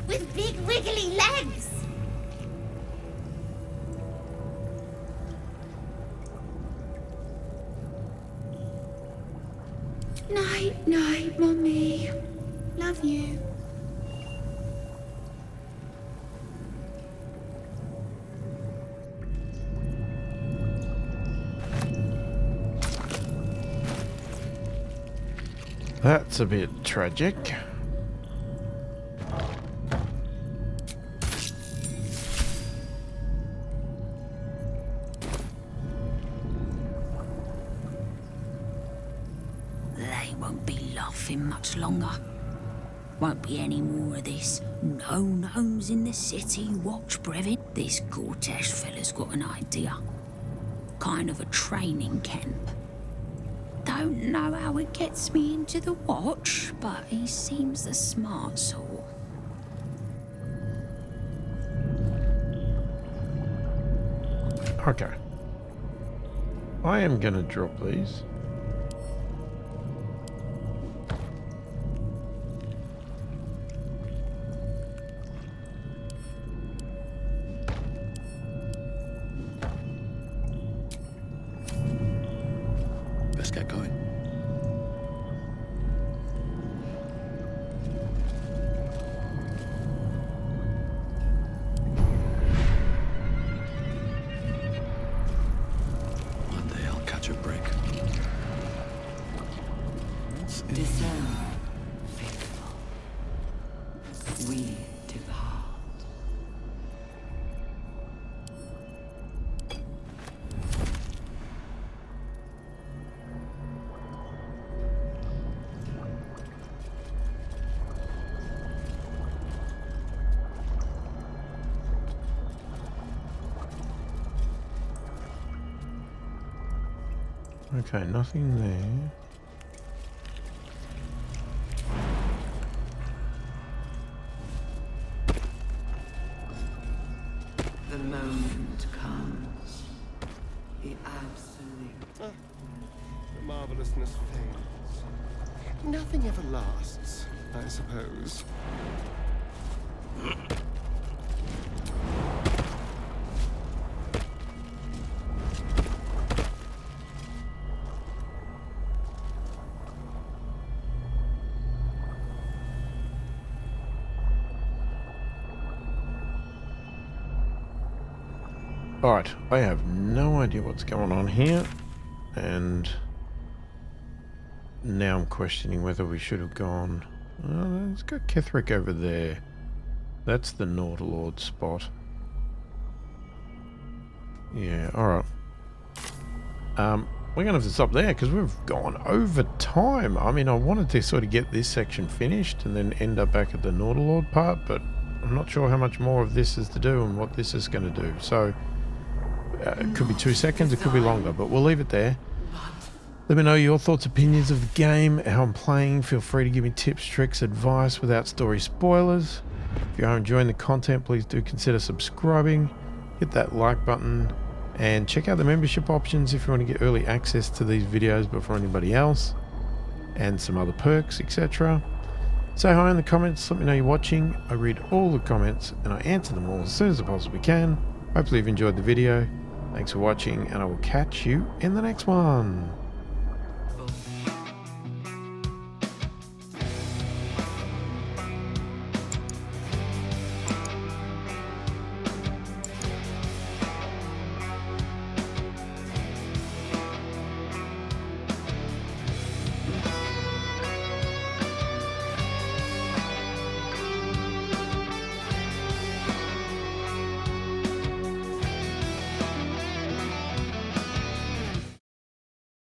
With big wiggly legs. Night, night, Mummy. Love you. That's a bit tragic. They won't be laughing much longer. Won't be any more of this. No gnomes in the city. Watch, Brevin. This Gortash fella's got an idea. Kind of a training camp. Don't know how it gets me into the watch, but he seems the smart sort. Okay. I am gonna drop these. Let's get going. One day I'll catch a break. Discern, faithful. We depart. Okay, nothing there. The moment comes. The absolute. The marvelousness fades. Nothing ever lasts, I suppose. Alright, I have no idea what's going on here, and now I'm questioning whether we should have gone. Let's go Ketherick over there. That's the Nautilord spot. Yeah, alright. We're going to have to stop there because we've gone over time. I mean, I wanted to sort of get this section finished and then end up back at the Nautilord part, but I'm not sure how much more of this is to do and what this is going to do. So, it could be 2 seconds, it could be longer, but we'll leave it there. Let me know your thoughts, opinions of the game, how I'm playing. Feel free to give me tips, tricks, advice without story spoilers. If you are enjoying the content, please do consider subscribing, hit that like button, and check out the membership options if you want to get early access to these videos before anybody else, and some other perks, etc. Say hi in the comments, let me know you're watching. I read all the comments and I answer them all as soon as I possibly can. Hopefully you've enjoyed the video. Thanks for watching, and I will catch you in the next one.